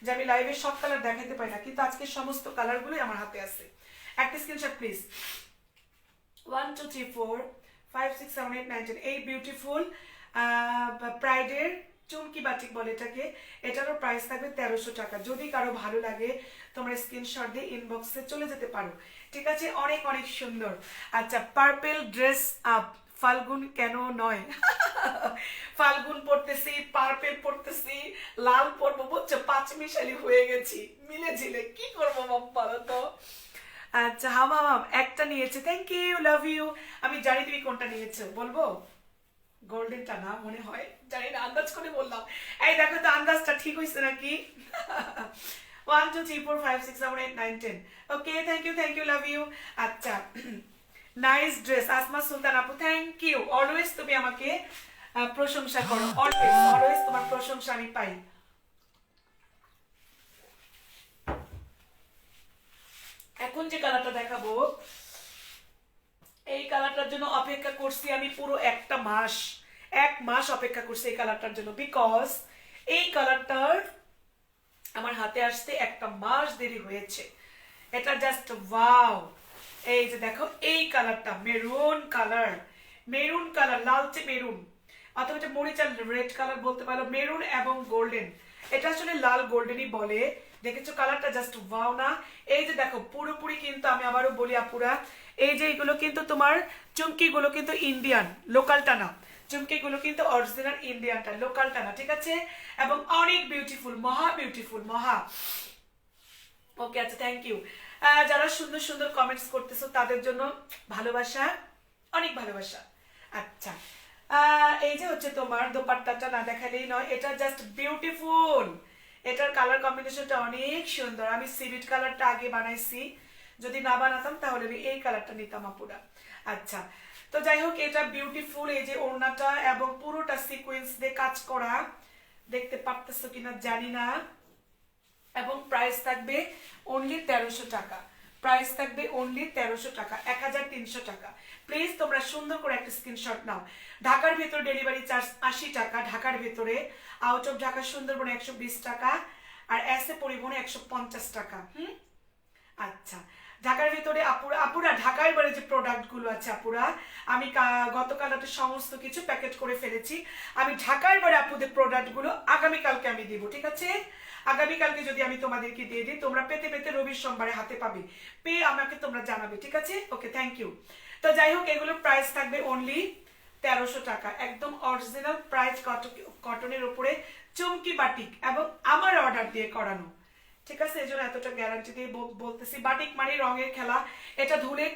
যে আমি লাইভে সব কালার দেখাতে পারি না, কিন্তু আজকে সমস্ত কালারগুলোই আমার হাতে আছে। একটা স্ক্রিনশট প্লিজ। 1 2 3 4 5 6 7 8 9 10। এই বিউটিফুল প্রাইডের চুমকি বাটিক বলে এটাকে, এটারও প্রাইস থাকবে 1300 টাকা। যদি কারো ভালো লাগে তোমরা স্ক্রিনশট দিয়ে ইনবক্সে চলে যেতে পারো, ঠিক আছে। অনেক অনেক সুন্দর। আচ্ছা পার্পল ড্রেস আপ, ফাল্গুন কেন নয়? ফাল্গুন পড়তেছি, পার্পেল পড়তেছি, লাল পরবো বুঝছো, পাঁচ মিশালি হয়ে গেছি, মিলে ঝিলে কি করবো মাম বলো তো। আচ্ছা হামাম একটা নিয়েছে, থ্যাংক ইউ, লাভ ইউ। আমি জানি তুমি কোনটা নিয়েছো, বলবো? গোল্ডেনটা না মনে হয়, জানি না, আন্দাজ করে বললাম। এই দেখো তো আন্দাজটা ঠিক হয়েছে নাকি? 1 2 3 4 5 6 7 8 9 10। Okay thank you, love you. আচ্ছা নাইস ড্রেস আসমা সুলতান আপু, থ্যাংক ইউ। অলওয়েজ তুমি আমাকে প্রশংসা করো, অলওয়েজ তোমার প্রশংসা আমি পাই। এখন যে কালারটা দেখাবো, এই কালারটার জন্য অপেক্ষা করছি আমি পুরো এক মাস অপেক্ষা করছি এই কালারটার জন্য, বিকজ এই কালারটার আমার হাতে আসতে একটা মাস দেরি হয়েছে। এটা জাস্ট ওয়াও। এই যে দেখো এই কালারটা মেরুন কালার, লালচে মেরুন, অথবা এটা মরিচাল রেড কালার বলতে পারো, মেরুন এবং গোল্ডেন, এটা আসলে লাল গোল্ডেনই বলে। দেখেছো কালারটা জাস্ট ওয়াও না? এই যে দেখো পুরোপুরি কিন্তু আমি আবারও বলি আপুরা, এই যে এগুলো কিন্তু তোমার চুমকিগুলো কিন্তু ইন্ডিয়ান, লোকালটা না, চুমকিগুলো কিন্তু অরিজিনাল ইন্ডিয়ানটা, লোকালটা না, ঠিক আছে। এবং অনেক বিউটিফুল, মহা। ওকে আচ্ছা থ্যাংক ইউ। যারা সুন্দর সুন্দর কমেন্টস করতেছো তাদের জন্য ভালোবাসা, অনেক ভালোবাসা। আচ্ছা এই যে হচ্ছে তোমার দোপাট্টাটা না দেখালেই নয়, এটা জাস্ট বিউটিফুল। এটার কালার কম্বিনেশনটা অনেক সুন্দর। আমি সিভিট কালারটা আগে বানাইছি, যদি না বানাতাম তাহলে আমি এই কালারটা নিতাম আপুরা। আচ্ছা তো যাই হোক এটা বিউটিফুল। এই যে ওড়নাটা এবং পুরোটা সিকোয়েন্স দিয়ে কাজ করা, দেখতে পারতেছো কিনা জানি না। এবং প্রাইস থাকবে অনলি 1300 টাকা, প্রাইস থাকবে অনলি 1300 টাকা, 1300 টাকা। প্লিজ তোমরা সুন্দর করে একটা স্ক্রিনশট নাও। ঢাকার ভেতর ডেলিভারি চার্জ 80 টাকা, ঢাকার ভেতরে। আউট অফ ঢাকা সুন্দরবনে 120 টাকা, আর এসে পরিবহনে 150 টাকা। আচ্ছা ঢাকার ভিতরে আপুরা ঢাকার বাইরে যে প্রোডাক্টগুলো আছে আপুরা, আমি গতকাল রাতে সমস্ত কিছু প্যাকেট করে ফেলেছি। আমি ঢাকার বাইরে আপুদের প্রোডাক্টগুলো আগামীকালকে আমি দিব, ঠিক আছে। আগামীকালকে যদি আমি তোমাদেরকে দিয়ে দিই, তোমরা পেতে রবির সোমবারে হাতে পাবে, পেয়ে আমাকে তোমরা জানাবে, ঠিক আছে। Okay thank you. তো যাই হোক এগুলোর প্রাইস থাকবে অনলি 1300 টাকা, একদম অরিজিনাল প্রাইস, কটনের উপরে চুমকি বাটিক এবং আমার অর্ডার দিয়ে করানো, ঠিক আছে। এই জন্য এতটা গ্যারান্টি দিয়ে বলতেছি। বাটিক মানে রঙের খেলা, এটা ধুলে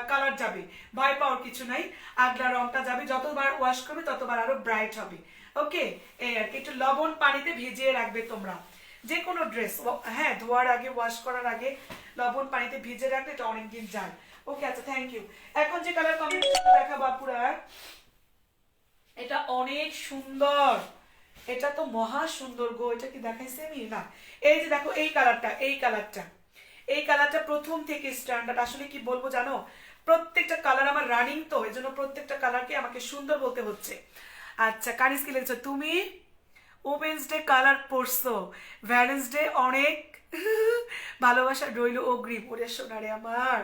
কালার যাবে, ভয় পাওয়ার কিছু নাই। আগলা রংটা যাবে, যতবার ওয়াশ করবে ততবার আরো ব্রাইট হবে। ওকে এই আর কি, একটু লবণ পানিতে ভিজিয়ে রাখবে তোমরা যে কোনো ড্রেস, হ্যাঁ ধোয়ার আগে, ওয়াশ করার আগে লবণ পানিতে ভিজিয়ে রাখলে এটা অনেকদিন যায়। ওকে আচ্ছা থ্যাংক ইউ। এখন যে কালার কম্বিনেশন দেখাবো আপুরা, এটা অনেক সুন্দর, এটা তো মহা সুন্দর গো। এটা কি দেখাইছে আমি না? এই যে দেখো এই কালারটা প্রথম থেকে স্ট্যান্ডার্ড। আসলে কি বলবো জানো, প্রত্যেকটা কালার আমার রানিং, তো এই জন্য প্রত্যেকটা কালারকে আমাকে সুন্দর বলতে হচ্ছে। আচ্ছা কানিস কি লিখছো তুমি? ওমেন্স ডে কালার পরছো, ভ্যালেন্স ডে অনেক ভালোবাসা রইল অগ্রিম। ওরে সোনারে আমার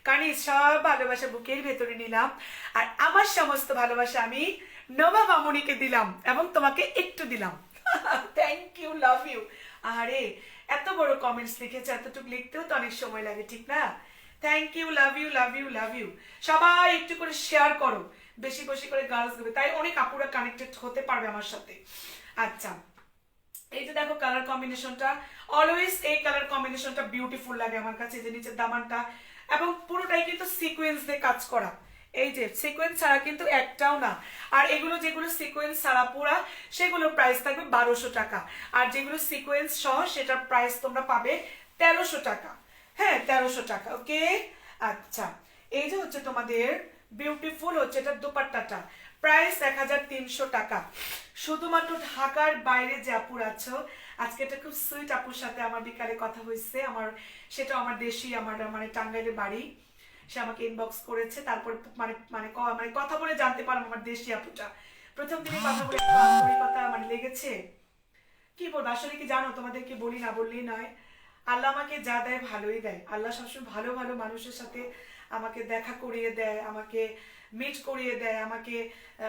কানিস, সব ভালোবাসা বুকের ভেতরে নিলাম, আর আমার সমস্ত ভালোবাসা আমি নবা মামুনিকে দিলাম এবং তোমাকে একটু দিলাম। Thank you, love you. আরে এত বড় কমেন্টস লিখেছে, এতটুকু লিখতেও তো অনেক সময় লাগে, ঠিক না? Thank you, love you love you love you. সবাই একটু করে শেয়ার করো, বেশি বেশি করে গার্লস গ্রুপে, তাই অনেক আপুরা কানেক্টেড হতে পারবে আমার সাথে। আচ্ছা, এই যে দেখো কালার কম্বিনেশনটা, অলওয়েজ এই কালার কম্বিনেশনটা বিউটিফুল লাগে আমার কাছে, যে নিচের দামানটা এবং পুরোটাই কিন্তু সিকোয়েন্স দিয়ে কাজ করা, এই যে সিকোয়েন্স ছাড়া কিন্তু একটাও না। আর এগুলো যেগুলো সিকোয়েন্স ছাড়া পুরা, সেগুলোর প্রাইস থাকবে 1200 টাকা, আর যেগুলো সিকোয়েন্স সহ সেটার প্রাইস তোমরা পাবে 1300 টাকা। হ্যাঁ, 1300 টাকা। ওকে, আচ্ছা, এই যে হচ্ছে তোমাদের বিউটিফুল হচ্ছে এটা দোপাট্টাটা, প্রাইস 1300 টাকা। শুধুমাত্র ঢাকার বাইরে যে আপুর আছো, আজকে এটা খুব সুইট আপুর সাথে আমার বিকালে কথা হয়েছে, আমার সেটা আমার দেশি, আমার মানে টাঙ্গাইলের বাড়ি, সে আমাকে ইনবক্স করেছে, তারপর মানে মানে মানে কথা বলে জানতে পারলাম আমার দেশি আপুটা, প্রথম দিনে কথা বলে আন্তরিকতা মানে লেগেছে। কি বলবো আসলে, কি জানো, তোমাদেরকে বলি না বললেই নয়, আল্লাহ আমাকে যা দেয় ভালোই দেয়। আল্লাহ সবসময় ভালো ভালো মানুষের সাথে আমাকে দেখা করিয়ে দেয়, আমাকে মিট করিয়ে দেয়, আমাকে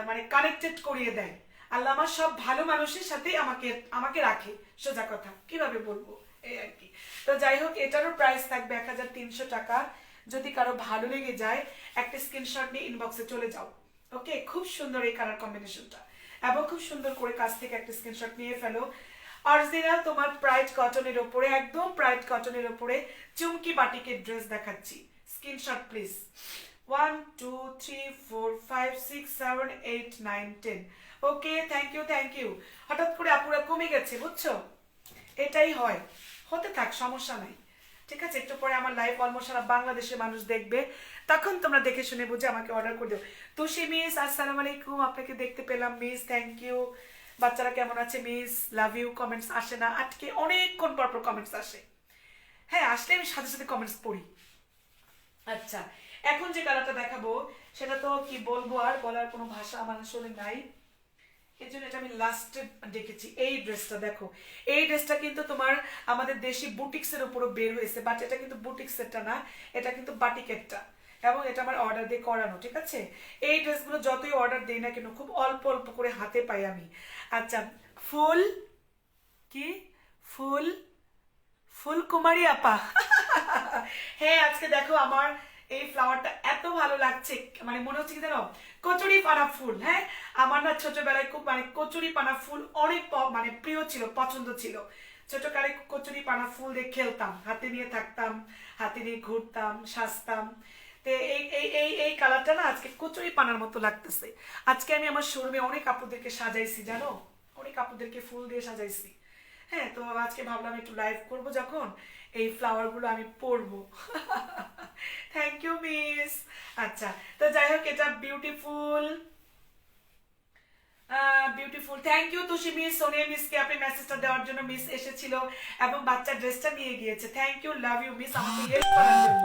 মানে কানেক্টেড করিয়ে দেয়। আল্লাহ আমার সব ভালো মানুষের সাথেই আমাকে আমাকে রাখে, সোজা কথা, কিভাবে বলবো, এই আর কি। তো যাই হোক, এটারও প্রাইস থাকবে 1300 টাকা। যদি কারো ভালো লেগে যায়, একটা স্ক্রিনশট নিয়ে ইনবক্সে চলে যাও। ওকে, খুব সুন্দর এই কালার কম্বিনেশনটা, এবং খুব সুন্দর করে কাছ থেকে একটা স্ক্রিনশট নিয়ে ফেলো। অরিজিনাল তোমার প্রাইড কটনের উপরে, একদম প্রাইড কটনের উপরে চুমকি বাটিকের ড্রেস দেখাচ্ছি, screenshot please. 1 2 3 4 5 6 7 8 9 10। Okay, thank you thank you. হঠাৎ করে আপুরা কমে গেছে, বুঝছো, এটাই হয়, হতে থাক, সমস্যা নাই, ঠিক আছে। একটু পরে আমার লাইভ অলমোস্ট সারা বাংলাদেশের মানুষ দেখবে, তখন তোমরা দেখে শুনে বুঝে আমাকে অর্ডার করে দিও। তুষি মিস, আসসালামু আলাইকুম, আপনাকে দেখতে পেলাম মিস, থ্যাংক ইউ। বাচ্চারা কেমন আছে মিস, লাভ ইউ। কমেন্টস আসে না আজকে, অনেকক্ষণ পর পর কমেন্টস আসে। হ্যাঁ, আসলে আমি সাথে সাথে কমেন্টস পড়ি। আচ্ছা, এখন যে কালারটা দেখাবো সেটা তো কি বলবো, আর বলার কোনো ভাষা আমার আসলে নাই, এই জন্য এটা আমি লাস্টে দেখেছি। এই ড্রেসটা দেখো, এই ড্রেসটা কিন্তু তোমার আমাদের দেশি বুটিক্সের উপরও বের হয়েছে, বাট এটা কিন্তু বুটিক্সেরটা না, এটা কিন্তু বাটিকেরটা, এবং এটা আমার অর্ডার দিয়ে করানো, ঠিক আছে। এই ড্রেসগুলো যতই অর্ডার দিই না কেন, খুব অল্প অল্প করে হাতে পাই আমি। আচ্ছা, ফুল কি, ফুল ফুলকুমারী আপা হ্যাঁ, আজকে দেখো আমার এই ফ্লাওয়ারটা এত ভালো লাগছে, মানে মনে হচ্ছে কি জানো, কচুরি পানা ফুল। হ্যাঁ, আমার না ছোটবেলায় খুব মানে কচুরি পানা ফুল অনেক মানে প্রিয় ছিল, পছন্দ ছিল। ছোটকালে কচুরি পানা ফুল দিয়ে খেলতাম, হাতে নিয়ে থাকতাম, হাতে নিয়ে ঘুরতাম, সাজতাম। তো এই এই এই এই কালারটা না আজকে কচুরি পানার মতো লাগতেছে। আজকে আমি আমার শোরুমে অনেক আপুদেরকে সাজাইছি, জানো, অনেক আপুদেরকে ফুল দিয়ে সাজাইছি। হ্যাঁ, তো আজকে ভাবলাম একটু লাইভ করব, যখন এই ফ্লাওয়ারগুলো আমি পরবো থ্যাংক ইউ মিস। আচ্ছা, তো যাই হোক, এটা beautiful, beautiful, thank you Tushi miss. Sonia মিসকে আপনি মেসেজটা দেওয়ার জন্য, মিস এসেছিল এবং বাচ্চার ড্রেসটা নিয়ে গিয়েছে, thank you, love you miss, আমাকে হেল্প করার জন্য।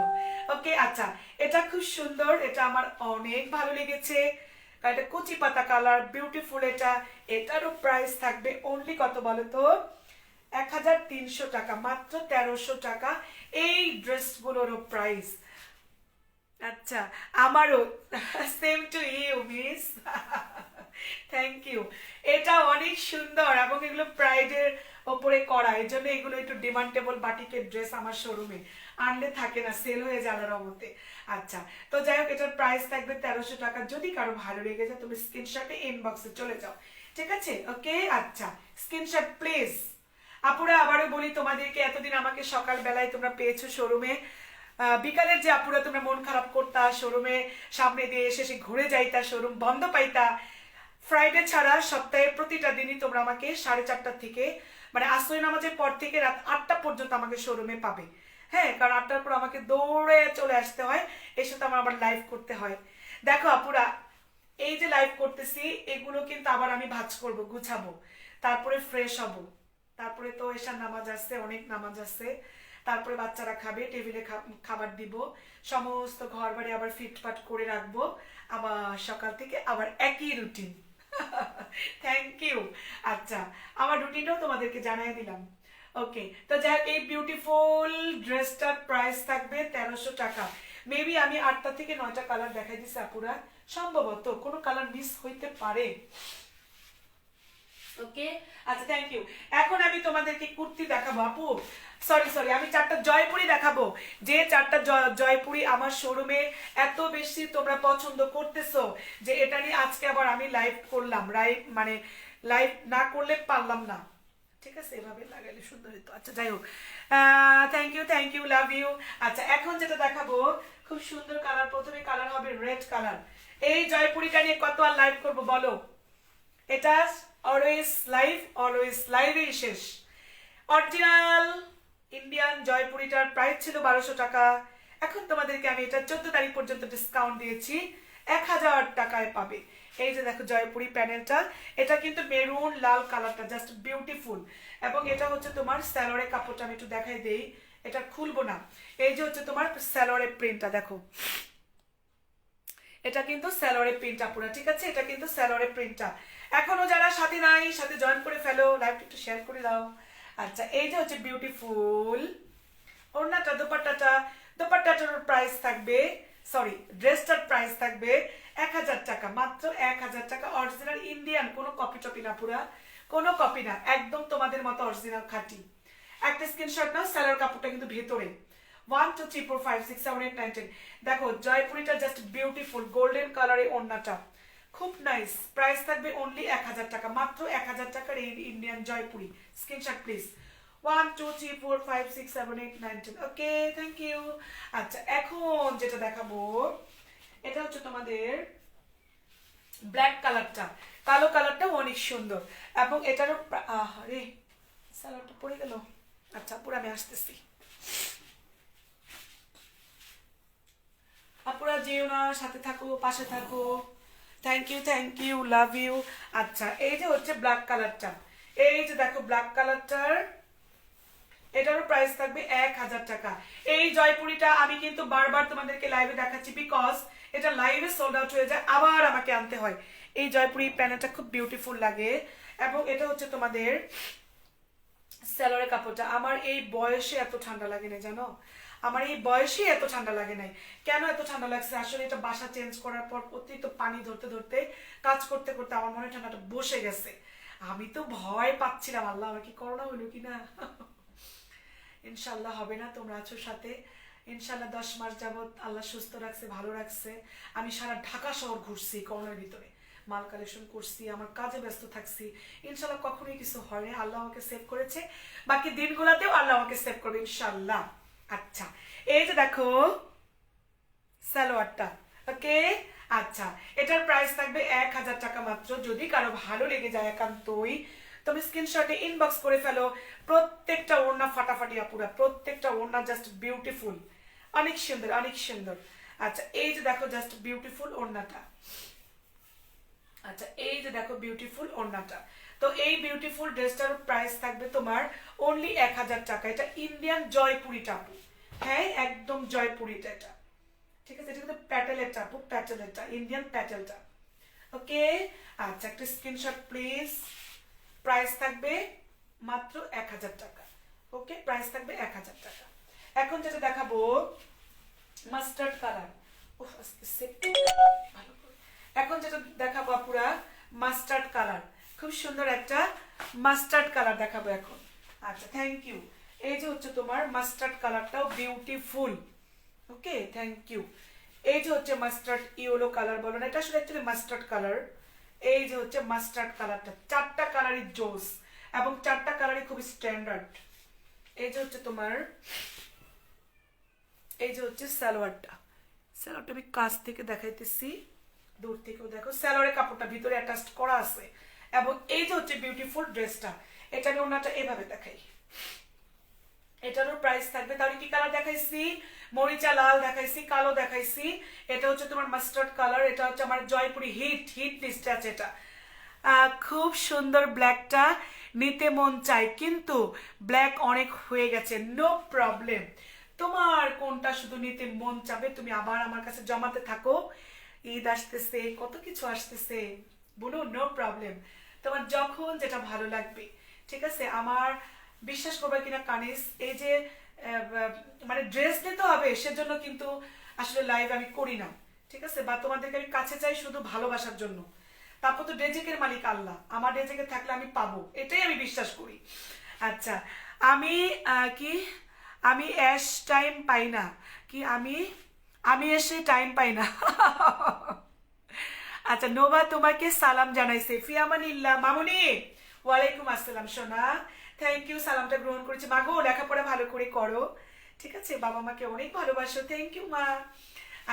ওকে, আচ্ছা, এটা খুব সুন্দর, এটা আমার অনেক ভালো লেগেছে, এটা কচি পাতা কালার, বিউটিফুল। এটা, এটারও প্রাইস থাকবে অনলি কত বলো তো, 1300 টাকা, মাত্র 1300 টাকা এই ড্রেসগুলোরও প্রাইস। আচ্ছা, আমারও same to you miss thank you. এটা অনেক সুন্দর, এবং এগুলো প্রাইডের ওপরে করা, এই জন্য এগুলো একটু ডিমান্ডেবল বাটিকের ড্রেস আমার শোরুমে, আনলে থাকে না, সেল হয়ে যাওয়ার মতে। আচ্ছা, তো যাই হোক, এটার প্রাইস থাকবে 1300 টাকা। যদি কারো ভালো লেগে যায়, তুমি স্ক্রিনশটে ইনবক্সে চলে যাও, ঠিক আছে। ওকে, আচ্ছা, স্ক্রিনশট প্লিজ। আপুরা, আবারও বলি তোমাদেরকে, এতদিন আমাকে সকাল বেলায় তোমরা পেয়েছো শোরুমে, বিকালের যে আপুরা তোমরা মন খারাপ করতা, শোরুমে সামনে দিয়ে এসে ঘুরে যাইতা, শোরুম বন্ধ পাইতা, ফ্রাইডে ছাড়া সপ্তাহে প্রতিটা দিনই তোমরা আমাকে 4:30 থেকে, মানে আসর নামাজের পর থেকে রাত 8টা পর্যন্ত আমাকে শোরুমে পাবে। হ্যাঁ, কারণ 8টার পর আমাকে দৌড়ে চলে আসতে হয়, এসে তো আমার আবার লাইভ করতে হয়। দেখো আপুরা, এই যে লাইভ করতেছি, এগুলো কিন্তু আবার আমি ভাঁজ করব, গুছাবো, তারপরে ফ্রেশ হব, তারপরে তো এশার নামাজ আছে, অনেক নামাজ আছে, তারপরে বাচ্চারা খাবে, টেবিলে খাবার দিব, সমস্ত ঘর বাড়ি আবার ফিটফাট করে রাখবো, আবার সকাল থেকে আবার একই রুটিন থ্যাংক ইউ। আচ্ছা, আমার রুটিনটাও তোমাদেরকে জানাই দিলাম। ওকে, তো যাই হোক, এই বিউটিফুল ড্রেসটার প্রাইস থাকবে 1300 টাকা। মেবি আমি 8টা থেকে 9টা কালার দেখাই দিচ্ছি আপুরা, সম্ভবত কোনো কালার মিস হইতে পারে। ওকে, আচ্ছা থ্যাংক ইউ। এখন আমি তোমাদেরকে কুর্তি দেখাবো আপু, সরি আমি 4টা জয়পুরি দেখাবো, যে 4টা জয়পুরি আমার শোরুমে এত বেশি তোমরা পছন্দ করতেছো যে এটা নিয়ে আজকে আবার আমি লাইভ করলাম, মানে লাইভ না করলে পারলাম না, ঠিক আছে, এভাবে লাগাইলে সুন্দর হতো। আচ্ছা যাই হোক, থ্যাংক ইউ লাভ ইউ। আচ্ছা এখন যেটা দেখাবো খুব সুন্দর কালার, প্রথমে কালার হবে রেড কালার। এই জয়পুরিটা নিয়ে কত আর লাইভ করবো বলো, এটা অলওয়েজ লাইভেই শেষ। অরিজিনাল ইন্ডিয়ান জয়পুরিটার প্রাইস ছিল 1200 টাকা, এখন তোমাদেরকে আমি এটা 14 তারিখ পর্যন্ত ডিসকাউন্ট দিয়েছি, 1000 টাকায় পাবে। এই যে দেখো জয়পুরি প্যানেলটা, এটা কিন্তু মেরুন লাল কালারটা জাস্ট বিউটিফুল, এবং এটা হচ্ছে তোমার স্যালোরে কাপড়টা আমি একটু দেখাই দেই, এটা খুলবো না। এই যে হচ্ছে তোমার স্যালোরে প্রিন্টটা দেখো, এটা কিন্তু স্যালোরে প্রিন্টটা পুরো, ঠিক আছে, এটা কিন্তু স্যালোরে প্রিন্টটা। এখনো যারা সাথে নাই সাথে জয়েন করে ফেলো, লাইভটা একটু শেয়ার করে দাও। আচ্ছা এই যে হচ্ছে বিউটিফুল ওড়নাটা, দোপাট্টাটার প্রাইস থাকবে, সরি ড্রেসটার প্রাইস থাকবে 1000 টাকা, মাত্র 1000 টাকা। অরিজিনাল ইন্ডিয়ান, কোনো কপি টপি না, পুরা কোনো কপি না, একদম তোমাদের মতো অরিজিনাল খাঁটি। একটা স্ক্রিনশট নাও, স্যালোর কাপড়টা কিন্তু ভেতরে। 1 2 3 4 5 6 7 8 9 10। দেখো জয়পুরিটা জাস্ট বিউটিফুল, গোল্ডেন কালারে ওড়নাটা খুব নাইস। প্রাইস থাকবে অনলি 1000 টাকা, মাত্র 1000 টাকার এই Indian Jaipuri. Screenshot please. 1 2 3 4 5 6 7 8 9 10। Okay thank you. আচ্ছা এখন যেটা দেখাবো এটা হচ্ছে তোমাদের ব্ল্যাক কালারটা, কালো কালারটা অনেক সুন্দর, এবং এটারও আরে সালোয়ারটা পড়ে গেল। আচ্ছা পুরো আমি আসতেছি, আপুরা যেও না, সাথে থাকো, পাশে থাকো। Thank you love you. আচ্ছা এই যে হচ্ছে ব্ল্যাক কালারটা, এই যে দেখো ব্ল্যাক কালারটার এটারও প্রাইস থাকবে 1000 টাকা। এই জয়পুরিটা আমি কিন্তু বারবার তোমাদেরকে লাইভে দেখাচ্ছি, বিকজ এটা লাইভে সোল্ড আউট হয়ে যায়, আবার আমাকে আনতে হয়। এই জয়পুরি প্যানেলটা খুব বিউটিফুল লাগে, এবং এটা হচ্ছে তোমাদের স্যালোরে কাপড়টা। আমার এই বয়সে এত ঠান্ডা লাগে না জানো, আমার এই বয়সে এত ঠান্ডা লাগে নাই। কেন এত ঠান্ডা লাগছে, আসলে এটা বাসা চেঞ্জ করার পর অতিরিক্ত পানি ধরতে ধরতে কাজ করতে করতে আমার মনে ঠান্ডাটা বসে গেছে। আমি তো ভয় পাচ্ছিলাম, আল্লাহ আমার কি করোনা হইলো কিনা। ইনশাল্লাহ হবে না, তোমরা আছো সাথে। ইনশাল্লাহ 10 মাস যাবত আল্লাহ সুস্থ রাখছে, ভালো রাখছে। আমি সারা ঢাকা শহর ঘুরছি করোনার ভিতরে, মাল কালেকশন করছি, আমার কাজে ব্যস্ত থাকছি। ইনশাল্লাহ কখনোই কিছু হয়নি, আল্লাহ আমাকে সেভ করেছে, বাকি দিনগুলোতেও আল্লাহ আমাকে সেভ করবে ইনশাল্লাহ। আচ্ছা এই যে দেখো সালোয়ারটা, ওকে। আচ্ছা এটার প্রাইস থাকবে 1000 টাকা মাত্র। যদি কারো ভালো লেগে যায় একান্তই তুমি স্ক্রিনশটে ইনবক্স করে ফেলো। প্রত্যেকটা ওড়না ফাটাফাটি আপুরা, প্রত্যেকটা ওড়না জাস্ট বিউটিফুল, অনেক সুন্দর অনেক সুন্দর। আচ্ছা এই যে দেখো জাস্ট বিউটিফুল ওড়নাটা, আচ্ছা এই যে দেখো বিউটিফুল ওড়নাটা। তো এই বিউটিফুল ড্রেসটার প্রাইস থাকবে তোমার অনলি 1000 টাকা। এটা ইন্ডিয়ান জয়পুরিটা আপু, হ্যাঁ একদম জয়পুরিটা এটা, ঠিক আছে, এটা কিন্তু প্যাটেলেরটা আপু, প্যাটেলেরটা, ইন্ডিয়ান প্যাটেলটা, ওকে। আচ্ছা একটা স্ক্রিনশট প্লিজ। প্রাইস থাকবে মাত্র 1000 টাকা, ওকে, প্রাইস থাকবে 1000 টাকা। এখন যেটা দেখাবো মাস্টার্ড কালার, এখন যেটা দেখাবো আপুরা মাস্টার্ড কালার, খুব সুন্দর একটা মাস্টার্ড কালার দেখাবো এখন। আচ্ছা থ্যাংক ইউ। এই যে হচ্ছে তোমার মাস্টার্ড কালারটাও বিউটিফুল, ওকে থ্যাংক ইউ। এই যে হচ্ছে মাস্টার্ড ইয়েলো কালার বলো না, এটা আসলে অ্যাকচুয়ালি মাস্টার্ড কালার। এই যে হচ্ছে মাস্টার্ড কালারটা, 4টা কালারই জোস, এবং 4টা কালারই খুব স্ট্যান্ডার্ড। এই যে হচ্ছে তোমার, এই যে হচ্ছে সালোয়ারটা, সালোয়ারটা আমি কাছ থেকে দেখাইতেছি, দূর থেকেও দেখো সালোয়ারের কাপড়টা ভিতরে অ্যাটাচড করা আছে, এবং এই যে হচ্ছে বিউটিফুল ড্রেসটা, এটা আমি ওনাটা এভাবে দেখাই। এটারও প্রাইস থাকবে, তাহলে কি কালার দেখাইছি, মরিচা লাল দেখাইছি, কালো দেখাইছি, এটা হচ্ছে তোমার মাস্টার্ড কালার, এটা হচ্ছে আমার জয়পুরি হিট লিস্টে আছে। এটা খুব সুন্দর, ব্ল্যাকটা নিতে মন চাই, কিন্তু ব্ল্যাক অনেক হয়ে গেছে, নো প্রবলেম। তোমার কোনটা শুধু নিতে মন চাবে তুমি আবার আমার কাছে জমাতে থাকো, ঈদ আসতেছে, কত কিছু আসতেছে, বলো নো প্রবলেম, তোমার যখন যেটা ভালো লাগবে, ঠিক আছে। আমার বিশ্বাস করবে কিনা কানিস, এই যে মানে ড্রেস নিতে হবে সেজন্য কিন্তু আসলে লাইভ আমি করি না, ঠিক আছে, বা তোমাদেরকে আমি কাছে চাই শুধু ভালোবাসার জন্য। তারপর তো রেজেকের মালিক আল্লাহ, আমার রেজেকে থাকলে আমি পাবো, এটাই আমি বিশ্বাস করি। আচ্ছা, আমি কি আমি অ্যাশ টাইম পাই না, কি আমি এসে টাইম পাই না। আচ্ছা, নোভা তোমাকে সালাম জানাইছে, ফিয়ামানিল্লাহ মামুনি, ওয়ালাইকুম আসসালাম সোনা, থ্যাংক ইউ, সালামটা গ্রহণ করেছি। মাগো লেখাপড়া ভালো করে করো, ঠিক আছে, বাবা মাকে অনেক ভালোবাসো, থ্যাংক ইউ মা।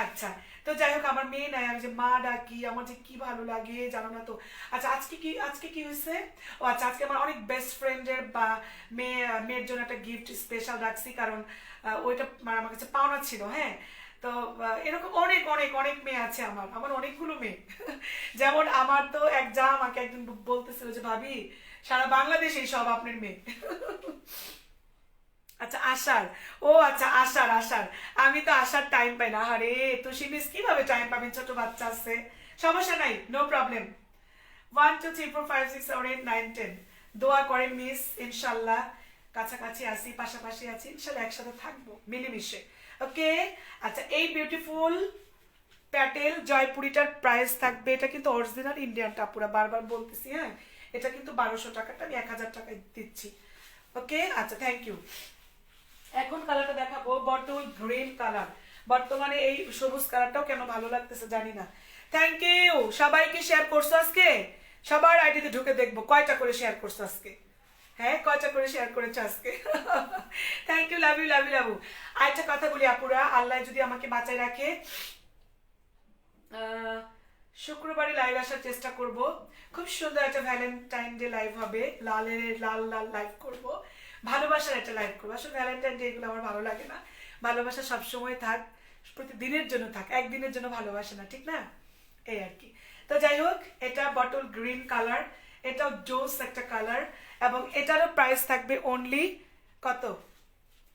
আচ্ছা, তো যাই হোক, আমার মেয়ে নাই, আমি যে মা ডাকি, আমার যে কি ভালো লাগে জানো না তো। আচ্ছা, আজকে কি হয়েছে, ও আচ্ছা, আজকে আমার অনেক বেস্ট ফ্রেন্ডের বা মেয়ের জন্য একটা গিফট স্পেশাল রাখছি, কারণ ওইটা আমার কাছে পাওনা ছিল। হ্যাঁ, তো এরকম অনেক অনেক অনেক মেয়ে আছে, আমার অনেকগুলো মেয়ে। যেমন আমার তো এক যা আমাকে একদিন বলতেছিল যে ভাবি সারা বাংলাদেশেই সব আপনার মেয়ে। আচ্ছা, আশার, ও আচ্ছা, আশার আমি তো আসার টাইম পাই না। আরে তুষি মিস কিভাবে টাইম পাবেন, ছোট বাচ্চা আছে, সমস্যা নাই, নো প্রবলেম। 1 2 3 4 5 6 7 8 9 10 দোয়া করেন মিস, ইনশাল্লাহ কাছাকাছি আছি, পাশাপাশি আছি, ইনশাল্লাহ একসাথে থাকবো মিলেমিশে। ওকে, আচ্ছা, এই বিউটিফুল প্যাটেল জয়পুরিটার প্রাইস থাকবে, এটা কিন্তু অরিজিনাল ইন্ডিয়ান টাপুরা, বারবার বলতেছি। হ্যাঁ, এটা কিন্তু 1200 টাকাটা আমি 1000 টাকায় দিচ্ছি। ওকে, আচ্ছা, থ্যাংক ইউ। এখন কালারটা দেখাবো বটল গ্রিন কালার, বর্তমানে এই সবুজ কালারটাও কেন ভালো লাগতেছে জানি না। থ্যাংক ইউ, সবাইকে শেয়ার করছো আজকে, সবার আইডিতে ঢুকে দেখবো কয়টা করে শেয়ার করছো আজকে। হ্যাঁ, কয়টা করে শেয়ার করেছো আজকে। Thank you, love you love you love you. আরেকটা কথা বলি আপুরা, আল্লাহ যদি আমাকে বাঁচায় রাখে, শুক্রবারে লাইভ আসার চেষ্টা করব। খুব সুন্দর একটা ভ্যালেন্টাইন ডে লাইভ হবে, লাল লাল লাইভ করব, ভালোবাসার একটা লাইভ করবো। আসলে ভ্যালেন্টাইন ডে এগুলো আমার ভালো লাগে না, ভালোবাসা সবসময় থাক, প্রতিদিনের জন্য থাক, একদিনের জন্য ভালোবাসে না, ঠিক না, এই আর কি। তো যাই হোক, এটা বটল গ্রিন কালার, এটাও জোস একটা কালার, এবং এটারও প্রাইস থাকবে অনলি কত,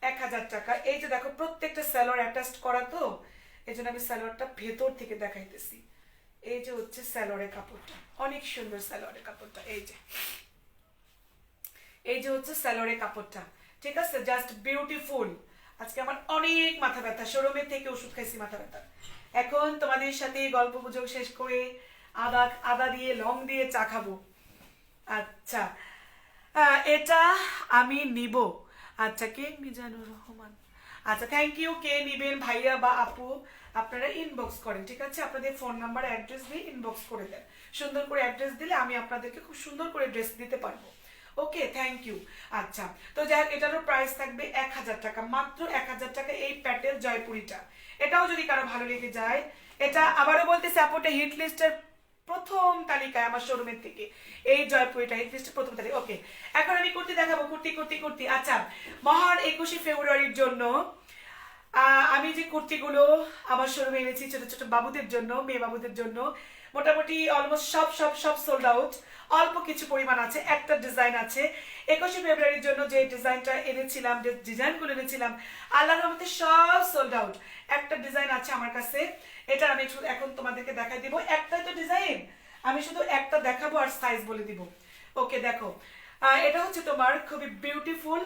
1000 টাকা। এই যে দেখো, প্রত্যেকটা স্যালোয়ার অ্যাটাচ করা, তো এই জন্য আমি স্যালোয়ারটা ভেতর থেকে দেখাইতেছি। এই যে হচ্ছে স্যালোয়ারের কাপড়টা, অনেক সুন্দর স্যালোয়ারের কাপড়টা, এই যে হচ্ছে স্যালোয়ারের কাপড়টা, ঠিক আছে, জাস্ট বিউটিফুল। আজকে আমার অনেক মাথা ব্যথা, শোরুমে থেকে ওষুধ খাইছি মাথা ব্যথা। এখন তোমাদের সাথে গল্প গুজব শেষ করে আদা দিয়ে লং দিয়ে চা খাবো। আচ্ছা, এটা আমি নিব। আচ্ছা, কে, মিজানুর রহমান, আচ্ছা, থ্যাংক ইউ। কে নিবেন ভাইয়া বা আপু, আপনারা ইনবক্স করেন, ঠিক আছে, আপনাদের ফোন নাম্বার অ্যাড্রেস দিয়ে ইনবক্স করে দেন। সুন্দর করে অ্যাড্রেস দিলে আমি আপনাদেরকে খুব সুন্দর করে ড্রেস দিতে পারবো। ওকে, থ্যাংক ইউ। আচ্ছা, তো যাই হোক, এটারও প্রাইস থাকবে 1000 টাকা, মাত্র 1000 টাকা এই প্যাটেল জয়পুরিটা। এটাও যদি কারো ভালো লেগে যায়, এটা আবারও বলতেছি আপুটা হিট লিস্টের প্রথম তালিকায় আমার শোরুমের থেকে, এই জয়পুরিটা হিট লিস্টের প্রথম তালিকা। ওকে, এখন আমি কুর্তি দেখাবো, কুর্তি। আচ্ছা, মহান 21শে ফেব্রুয়ারির জন্য আমি যে কুর্তিগুলো আমার শোরুমে এনেছি ছোট ছোট বাবুদের জন্য, মেয়ে বাবুদের জন্য, মোটামুটি অলমোস্ট সব সোল্ড আউট, অল্প কিছু পরিমাণ আছে, একটা ডিজাইন আছে 21শে ফেব্রুয়ারির জন্য। যে ডিজাইনটা এনেছিলাম, যে ডিজাইনগুলো এনেছিলাম, আল্লাহর রহমতে সব সোল্ড আউট। একটা ডিজাইন আছে আমার কাছে, এটা আমি এখন তোমাদেরকে দেখাই দিব। একটাই তো ডিজাইন, আমি শুধু একটা দেখাবো আর সাইজ বলে দিব। ওকে, দেখো, এটা হচ্ছে তোমার খুবই বিউটিফুল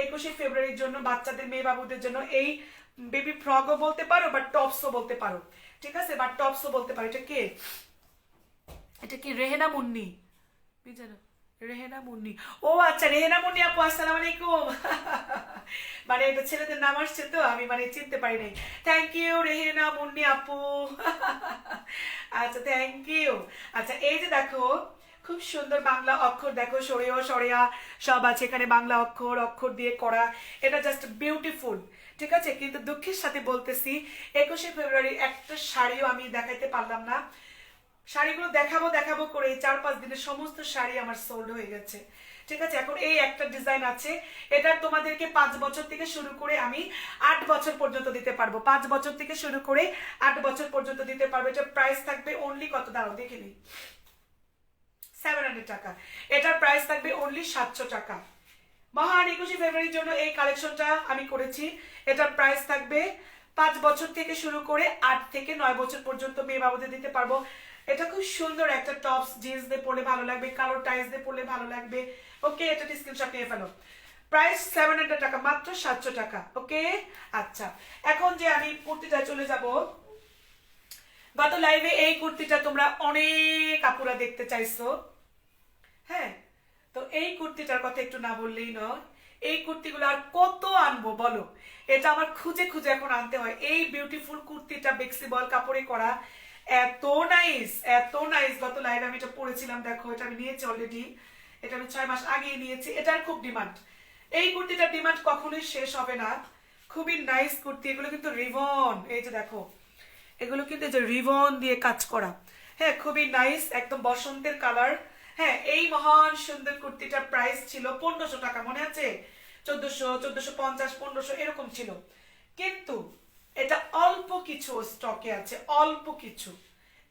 21শে ফেব্রুয়ারির জন্য, বাচ্চাদের, মেয়ে বাবুদের জন্য। এই বেবি ফ্রকও বলতে পারো বা টপসও বলতে পারো, ঠিক আছে, বা টপসও বলতে পারো। এটা কি রেহেনা মুন্নি, জানো, রেহেনা মুন্নি, ও আচ্ছা, রেহেনা মুন্নি আপু, আসসালামু আলাইকুম। মানে এটা ছেলেদের নাম আসছে তো আমি মানে চিনতে পারি নাই। থ্যাংক ইউ রেহেনা মুন্নি আপু। আচ্ছা, থ্যাংক ইউ। আচ্ছা, এই যে দেখো, খুব সুন্দর বাংলা অক্ষর, দেখো, সরেয়া সব আছে এখানে, বাংলা অক্ষর দিয়ে করা, এটা জাস্ট বিউটিফুল, ঠিক আছে। কিন্তু দুঃখের সাথে বলতেছি, 21শে ফেব্রুয়ারি একটা শাড়িও আমি দেখাইতে পারলাম না। শাড়িগুলো দেখাবো করে 4-5 দিনের সমস্ত শাড়ি আমার সোল্ড হয়ে গেছে, ঠিক আছে। এখন এই একটা ডিজাইন আছে, এটা তোমাদেরকে 5 বছর থেকে শুরু করে আমি 8 বছর পর্যন্ত দিতে পারবো, 5 বছর থেকে শুরু করে 8 বছর পর্যন্ত দিতে পারবো। এটা প্রাইস থাকবে অনলি কত, দাঁড়াও দেখে নিই, 700 টাকা। এটার প্রাইস থাকবে অনলি 700 টাকা। মহান 21শে ফেব্রুয়ারির জন্য এই কালেকশনটা আমি করেছি। এটার প্রাইস থাকবে 5 বছর থেকে শুরু করে 8 থেকে 9 বছর পর্যন্ত মেয়ে বাবুদের দিতে পারবো। এটা খুব সুন্দর একটা টপস, জিন্স দিয়ে পরলে ভালো লাগবে, কালো টাইস দিয়ে পরলে ভালো লাগবে। ওকে, এটা স্ক্রিনশট নিয়ে ফেলো। প্রাইস 700 টাকা, মাত্র 700 টাকা। ওকে, আচ্ছা, এখন যে আমি কুর্তিটা চলে যাব, গত লাইভে এই কুর্তিটা তোমরা অনেক আপুরা দেখতে চাইছো, হ্যাঁ, তো এই কুর্তিটার কথা একটু না বললেই নয়। এই কুর্তিগুলো আর কত আনবো বলো, এটা আমার খুঁজে খুঁজে এখন আনতে হয়। এই বিউটিফুল কুর্তিটা বেক্সিবল কাপড়ে করা, এত নাইস, এত নাইস। গত লাইভে আমি এটা পরেছিলাম, দেখো এটা আমি নিয়েছি অলরেডি, এটা আমি 6 মাস আগেই নিয়েছি। এটার খুব ডিমান্ড, এই কুর্তিটার ডিমান্ড কখনোই শেষ হবে না। খুবই নাইস কুর্তি, এগুলো কিন্তু রিবন, এই যে দেখো এগুলো কিন্তু যে রিবন দিয়ে কাজ করা, হ্যাঁ খুবই নাইস, একদম বসন্তের কালার। হ্যাঁ, এই মহান সুন্দর কুর্তিটার প্রাইস ছিল 1500 টাকা, মনে আছে? 1400, 1450, 1500 এরকম ছিল। কিন্তু এটা অল্প কিছু স্টকে আছে, অল্প কিছু।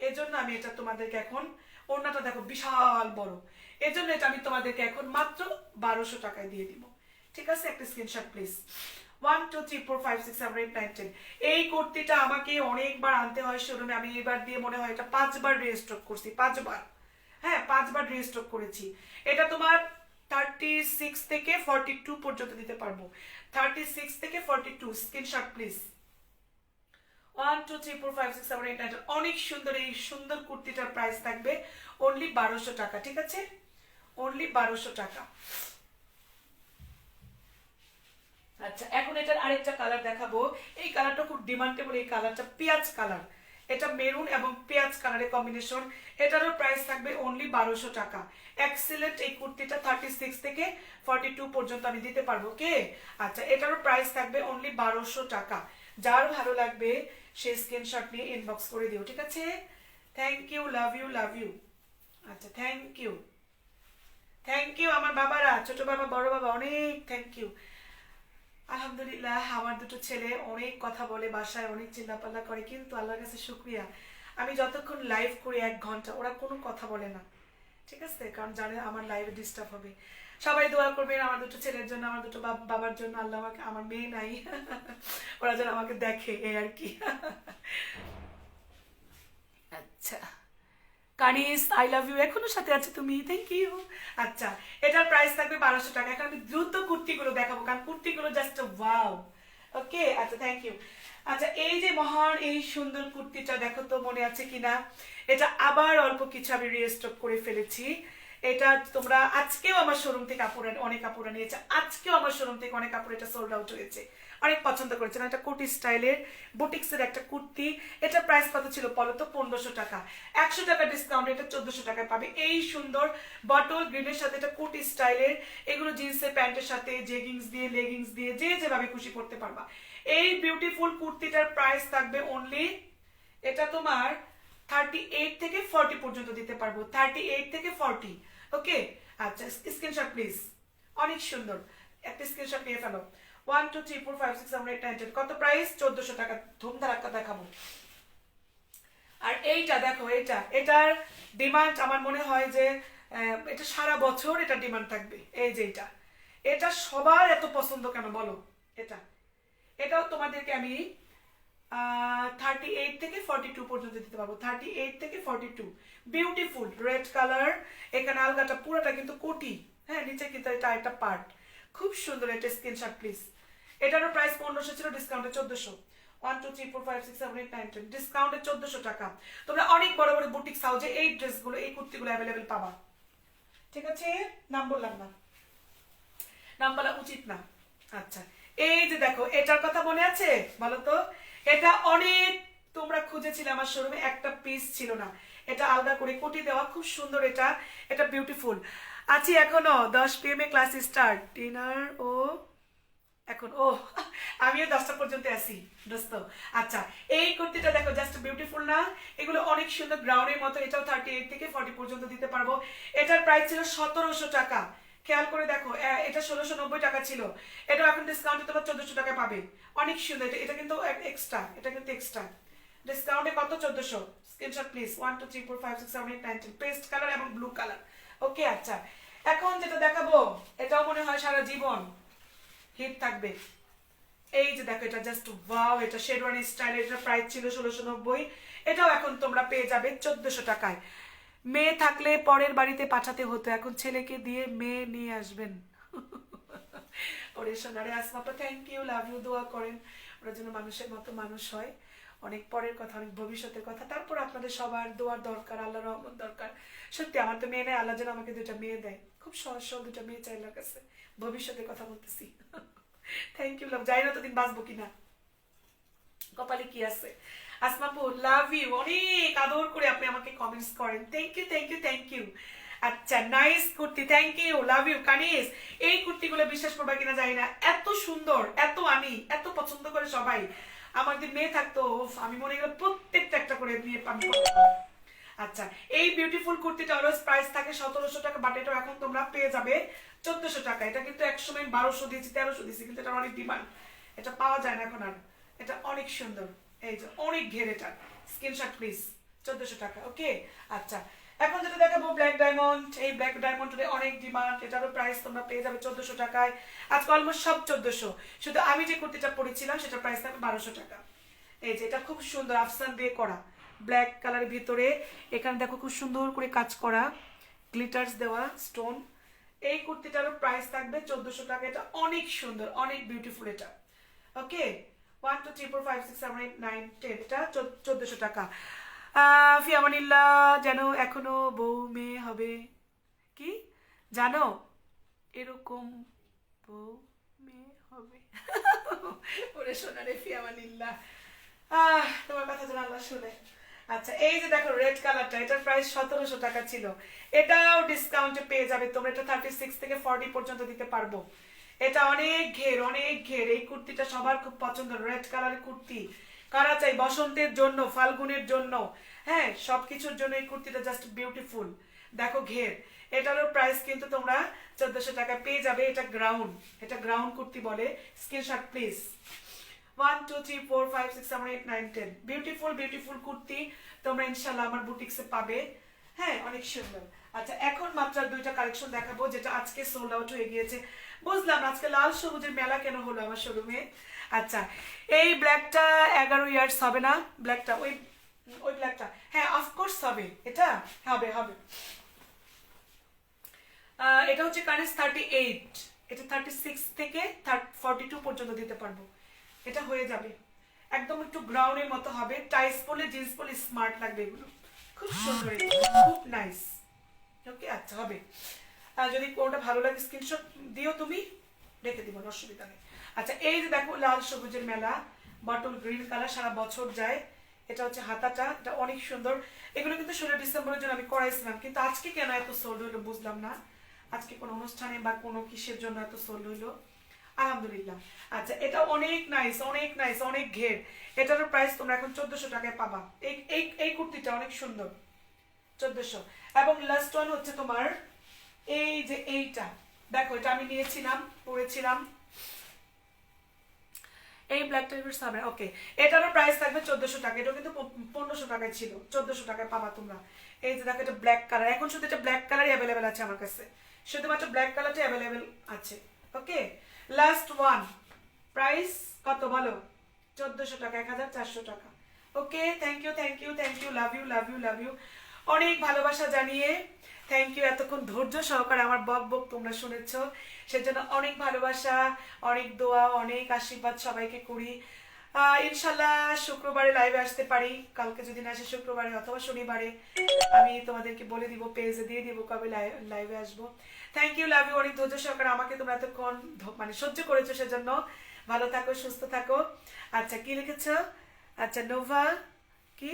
এজন্য আমি এটা তোমাদেরকে এখন, ওড়নাটা দেখো বিশাল বড়, এজন্য এটা আমি তোমাদেরকে এখন মাত্র 1200 টাকায় দিয়ে দিব। ঠিক আছে, একটা স্ক্রিনশট প্লিজ। 1 2 3 4 5 6 7 8 9 10। এই কুর্তিটা আমাকে অনেকবার আনতে হয় শোরুমে, আমি এবার দিয়ে মনে হয় এটা 5বার রিস্টক করছি, 5বার, হ্যাঁ 5বার রিস্টক করেছি। এটা তোমার 36 থেকে 42 পর্যন্ত দিতে পারবো, 36 থেকে 42। Screenshot please. 1 2 3 4 5 6 7 8 9 10। অনেক সুন্দর এই সুন্দর কুর্তিটার প্রাইস থাকবে অনলি 1200 টাকা, ঠিক আছে, অনলি 1200 টাকা। আচ্ছা, এখন এটার আরেকটা কালার দেখাবো। এই কালারটা খুব ডিমান্ডেবল, এই কালারটা পেঁয়াজ কালার, এটা মেরুন এবং পেঁয়াজ কালারের কম্বিনেশন। এটারও প্রাইস থাকবে অনলি 1200 টাকা। এক্সিলেন্ট এই কুর্তিটা 36 থেকে 42 পর্যন্ত আমি দিতে পারবো, কে? আচ্ছা, এটারও প্রাইস থাকবে অনলি 1200 টাকা। যার ভালো লাগবে সে স্ক্রিনশট নিয়ে ইনবক্স করে দিও, ঠিক আছে? Thank you, love you, love you. আচ্ছা, থ্যাংক ইউ, থ্যাংক ইউ আমার বাবারা, ছোট বাবা বড় বাবা, অনেক থ্যাংক ইউ। আলহামদুলিল্লাহ, আমার দুটো ছেলে অনেক কথা বলে, বাসায় অনেক চিল্লাপাল্লা করে, কিন্তু আল্লাহর কাছে শুকরিয়া, আমি যতক্ষণ লাইভ করি 1 ঘন্টা ওরা কোনো কথা বলে না, ঠিক আছে, কারণ জানে আমার লাইভে ডিস্টার্ব হবে। সবাই দোয়া করবেন আমার দুটো ছেলের জন্য, আমার দুটো বাবার জন্য। আল্লাহ আমাকে, আমার মেয়ে নাই ওরা যেন আমাকে দেখে, এই আর কি। আচ্ছা, কানিস আই লাভ ইউ, এখনো সাথে আছে তুমি, থ্যাংক ইউ। আচ্ছা, এটার প্রাইস থাকবে 1200 টাকা। এখন আমি দ্রুত কুর্তিগুলো দেখাবো, কারণ কুর্তিগুলো জাস্ট ওয়াও। ওকে, আচ্ছা থ্যাংক ইউ। আচ্ছা, এই যে মহান এই সুন্দর কুর্তিটা দেখো তো মনে আছে কিনা, এটা আবার অল্প কিছু আমি রিস্টক করে ফেলেছি। এটা তোমরা আজকেও আমার শোরুম থেকে অনেক কাপড় নিয়েছে, আজকেও আমার শোরুম থেকে অনেক কাপড় এটা সোল্ড আউট হয়েছে, অনেক পছন্দ করেছেন। এটা কোটি স্টাইলের বুটিক্সের একটা কুর্তি। এটার প্রাইস কত ছিল বলো তো? 1500 টাকা। 100 টাকা ডিসকাউন্ট, এটা 1400 টাকায় পাবে। এই সুন্দর বটল গ্রিনের সাথে এটা কোটি স্টাইলের, এগুলো জিন্সের প্যান্টের সাথে জেগিংস দিয়ে লেগিংস দিয়ে যে যেভাবে খুশি পড়তে পারবা। এই বিউটিফুল কুর্তিটার প্রাইস থাকবে অনলি, এটা তোমার 38 থেকে 40 পর্যন্ত দিতে পারবো, 38 থেকে 40। ওকে, আচ্ছা স্ক্রিনশট প্লিজ। অনেক সুন্দর, একটা স্ক্রিনশট নিয়ে ফেলো। 1 2 3 4 5 6 7 8 9 10। কত প্রাইস? 1400 টাকা। ধুমধারাক্কা দেখাবো। আর এইটা দেখো, এটার ডিমান্ড আমার মনে হয় যে এটা সারা বছর এটা ডিমান্ড থাকবে। এই যে এটা সবার এত পছন্দ কেন বলো? এটাও তোমাদেরকে আমি 38 থেকে 42 পর্যন্ত দিতে পারবো, 38 থেকে 42। বিউটিফুল রেড কালার, এখানে আলগাটা পুরোটা কিন্তু কোটি, হ্যাঁ নিচে কিন্তু এটা একটা পার্ট, খুব সুন্দর। এটা স্ক্রিনশট প্লিজ। এটারও প্রাইস 1500 ছিল, ডিসকাউন্টে 1400। 1 2 3 4 5 6 7 8 9 10, ডিসকাউন্টে 1400 টাকা। তোমরা অনেক বড় বড় বুটিক হাউসে এই ড্রেসগুলো, এই কুর্তিগুলো অ্যাভেলেবেল পাবা, ঠিক আছে? নাম বললাম না, নাম বলা উচিত না। আচ্ছা, এই যে দেখো, এটার কথা মনে আছে বলো তো? এটা অনেক তোমরা খুঁজেছিলে আমার শোরুমে, একটা পিস ছিল না। এটা আলাদা করে কোটি দেওয়া, খুব সুন্দর। এটা বিউটিফুল। আছি এখনো, 10 PM এ ক্লাস স্টার্ট, ডিনার ও এখন আমিও 10টা পর্যন্ত আছি দোস্ত। আচ্ছা, এই কুর্তিটা দেখো, জাস্ট বিউটিফুল না? এগুলো অনেক সুন্দর গ্রাউন্ডের মতো। এটাও 38 থেকে 40 পর্যন্ত দিতে পারবো। এটার প্রাইস ছিল 1700 টাকা। খেয়াল করে দেখো, এটা 1690 টাকা ছিল, এটা এখন ডিসকাউন্টে তোমার 1400 টাকা পাবে। অনেক সুন্দর। এটা কিন্তু এক্সট্রা, এটা কিন্তু এক্সট্রা ডিসকাউন্টে কত? 1400। Screenshot please. 1 2 3 4 5 6 7 8 9 10। পেস্ট কালার এবং ব্লু কালার। ওকে, আচ্ছা এখন যেটা দেখাবো, এটাও মনে হয় সারা জীবন হিট থাকবে। এই যে দেখো, এটা জাস্ট ওয়াও, এটা শেরওয়ানি স্টাইল। এটা প্রাইস ছিল 1690, এটাও এখন তোমরা পেয়ে যাবে 1400 টাকায়। মেয়ে থাকলে পরের বাড়িতে পাঠাতে হতো, এখন ছেলেকে দিয়ে মেয়ে নিয়ে আসবেন। ওরে সোনারে আসমাপা, থ্যাংক ইউ, লাভ ইউ। দোয়া করেন ওরা যেন মানুষের মতো মানুষ হয়। অনেক পরের কথা, অনেক ভবিষ্যতের কথা। তারপর আপনাদের সবার দোয়ার দরকার, আল্লাহ রহমত দরকার। সত্যি আমার তো মেয়ে নেই, আল্লাহ যেন আমাকে দুটা মেয়ে দেয়, খুব সহজ সহজ দুটা মেয়ে চাই আল্লাহর কাছে। ভবিষ্যতের কথা বলতেছি। থ্যাংক ইউ লাভ, জানি না ততদিন বাঁচবো কিনা, কপালে কি আছে। আসমাপু লাভ ইউ, অনেক আদর করে আপনি আমাকে কমেন্টস করেন, thank you thank you thank you. আচ্ছা nice kurti, thank you, love you Kanis. এই কুর্তিগুলো বিশ্বাস করবা কিনা জানি না, এত সুন্দর, এত আমি এত পছন্দ করে সবাই। আমার যদি মেয়ে থাকতো আমি মনে গেলে প্রত্যেকটা একটা করে নিয়ে পাবো। আচ্ছা এই বিউটিফুল কুর্তিটা অলওয়েজ প্রাইস থাকে 1700 টাকা, বাট এটা এখন তোমরা পেয়ে যাবে 1400 টাকা। এটা কিন্তু এক সময় 1200 দিয়েছি, 1300 দিয়েছি, কিন্তু এটা অনেক ডিমান্ড, এটা পাওয়া যায় না এখন আর। এটা অনেক সুন্দর, এই যে অনেক ঘের, এটা স্ক্রিনশট প্লিজ, 1400 টাকা। ওকে আচ্ছা এখন যেটা দেখাবো ব্ল্যাক ডায়মন্ড। এই ব্ল্যাক ডায়মন্ডের অনেক ডিমান্ড, এটারও প্রাইস তোমরা পেয়ে যাবে 1400 টাকায়। আজকে অলমোস্ট সব 1400, শুধু আমি যে কুর্তিটা পরেছিলাম সেটা প্রাইস থাকবে 1200 টাকা। এই যে এটা খুব সুন্দর আফসান দিয়ে করা, ব্ল্যাক কালারের ভিতরে এখানে দেখো খুব সুন্দর করে কাজ করা, গ্লিটার্স দেওয়া স্টোন। এই কুর্তিটারও প্রাইস থাকবে 1400 টাকা। এটা অনেক সুন্দর, অনেক বিউটিফুল এটা। ওকে 1 2 3 4 5 6 7 8 9 10, এটা 1400 টাকা। ফিয়ামানিল্লাহ যেন এখনো বউ মেয়ে হবে, কি জানো এরকম বউ মেয়ে হবে। ওরে সোনারে ফিয়ামানিল্লাহ, তোমার কথা যেন আল্লাহ শুনে। আচ্ছা এই যে দেখো রেড কালারটা, এটার প্রাইস 1700 টাকা ছিল, এটাও ডিসকাউন্টে পেয়ে যাবে তোমরা। এটা 36 থেকে 40 পর্যন্ত দিতে পারবো। এটা অনেক ঘের, অনেক ঘের। এই কুর্তিটা সবার খুব পছন্দ, রেড কালারের কুর্তি কারা চাই বসন্তের জন্য, ফাল্গুনের জন্য, হ্যাঁ সবকিছুর জন্য এই কুর্তিটা জাস্ট বিউটিফুল। দেখো ঘের, এটারও প্রাইস কিন্তু তোমরা 1400 টাকা পেয়ে যাবে। এটা গ্রাউন্ড, এটা গ্রাউন্ড কুর্তি বলে। Screenshot please. 1 2 3 4 5 6 7 8 9 10, beautiful beautiful kurti তোমরা ইনশাআল্লাহ আমার বুটিক্সে পাবে। হ্যাঁ অনেক সুন্দর। আচ্ছা এখন মাত্র দুইটা কালেকশন দেখাবো যেটা আজকে সোল্ড আউট হয়ে গিয়েছে। বুঝলাম আজকে লাল সবুজের মেলা কেন হলো আমার শোরুমে। আচ্ছা এই ব্ল্যাকটা 11 ইয়ার্স হবে না, ব্ল্যাকটা ওই ওই ব্ল্যাকটা, হ্যাঁ অফকোর্স হবে, এটা হবে হবে। এটা হচ্ছে কানেস 38, এটা 36 থেকে 42 পর্যন্ত দিতে পারবো, এটা হয়ে যাবে। একদম একটু গ্রাউন্ডের মতো হবে, টাইস পরলে জিন্স পরলে স্মার্ট লাগবে, এগুলো খুব সুন্দর, খুব নাইস। ওকে আচ্ছা হবে। যদি কোনটা ভালো লাগে স্ক্রিনশট দিও, তুমি রেখে দিব, অসুবিধা নেই। আচ্ছা এই যে দেখো লাল সবুজের মেলা, বটল গ্রিন কালার, সারা বছর যায়। এটা হচ্ছে হাতাটা, এটা অনেক সুন্দর। এগুলো কিন্তু 16 ডিসেম্বরের জন্য আমি করাইছিলাম, কিন্তু আজকে কেন এত সোল্ড হইলো বুঝলাম না। আজকে কোনো অনুষ্ঠানে বা কোনো কিসের জন্য এত সোল্ড হইলো, আলহামদুলিল্লাহ। আচ্ছা এটা অনেক নাইস, অনেক নাইস, অনেক ঘের। এটারও প্রাইস তোমরা এখন 1400 টাকায় পাবা। এই কুর্তিটা অনেক সুন্দর, 1400। এবং লাস্ট ওয়ান হচ্ছে তোমার এই যে এইটা, দেখো এটা আমি নিয়েছিলাম, পরেছিলাম, এই ব্ল্যাক টাইপের সামনে। ওকে এটারও প্রাইস থাকবে 1400 টাকা। এটাও কিন্তু 1500 টাকায় ছিল, 1400 টাকায় পাবা তোমরা। এই যে দেখো এটা ব্ল্যাক কালার, এখন শুধু এটা ব্ল্যাক কালারই অ্যাভেলেবেল আছে আমার কাছে, শুধুমাত্র ব্ল্যাক কালারটা অ্যাভেলেবেল আছে। ওকে লাস্ট ওয়ান, প্রাইস কত বলো? 1400 টাকা, 1400 টাকা। Okay thank you thank you thank you, love you love you love you. অনেক ভালোবাসা জানিয়ে থ্যাংক ইউ, এতক্ষণ ধৈর্য সহকারে আমার বক বক তোমরা শুনেছ, সেজন্য অনেক ভালোবাসা, অনেক দোয়া, অনেক আশীর্বাদ সবাইকে করি। ইনশাল্লাহ শুক্রবারে লাইভে আসতে পারি, কালকে যদি না আসে শুক্রবারে অথবা শনিবারে আমি তোমাদেরকে বলে দিব, পেজে দিয়ে দিব কবে লাইভে আসবো। থ্যাংক ইউ লাভ ইউ, অনেক ধৈর্য সহকারে আমাকে তোমরা এতক্ষণ মানে সহ্য করেছো, সেজন্য ভালো থাকো সুস্থ থাকো। আচ্ছা কি লিখেছ? আচ্ছা নোভা কি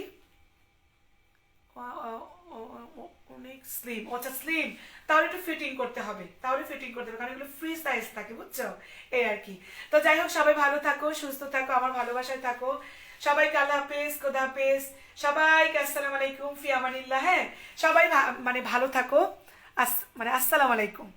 অনেক স্লিম, আচ্ছা স্লিম, তাহলে একটু ফিটিং করতে হবে, তাহলে ফিটিং করতে হবে, কারণ এগুলো ফ্রি সাইজ থাকে বুঝছো, এই আর কি। তো যাই হোক সবাই ভালো থাকো সুস্থ থাকো, আমার ভালোবাসায় থাকো। সবাইকে আল্লাহ হাফেজ, খোদা হাফেজ, সবাইকে আসসালামু আলাইকুম, ফি আমানিল্লাহ। হ্যাঁ সবাই মানে ভালো থাকো, মানে আসসালামু আলাইকুম।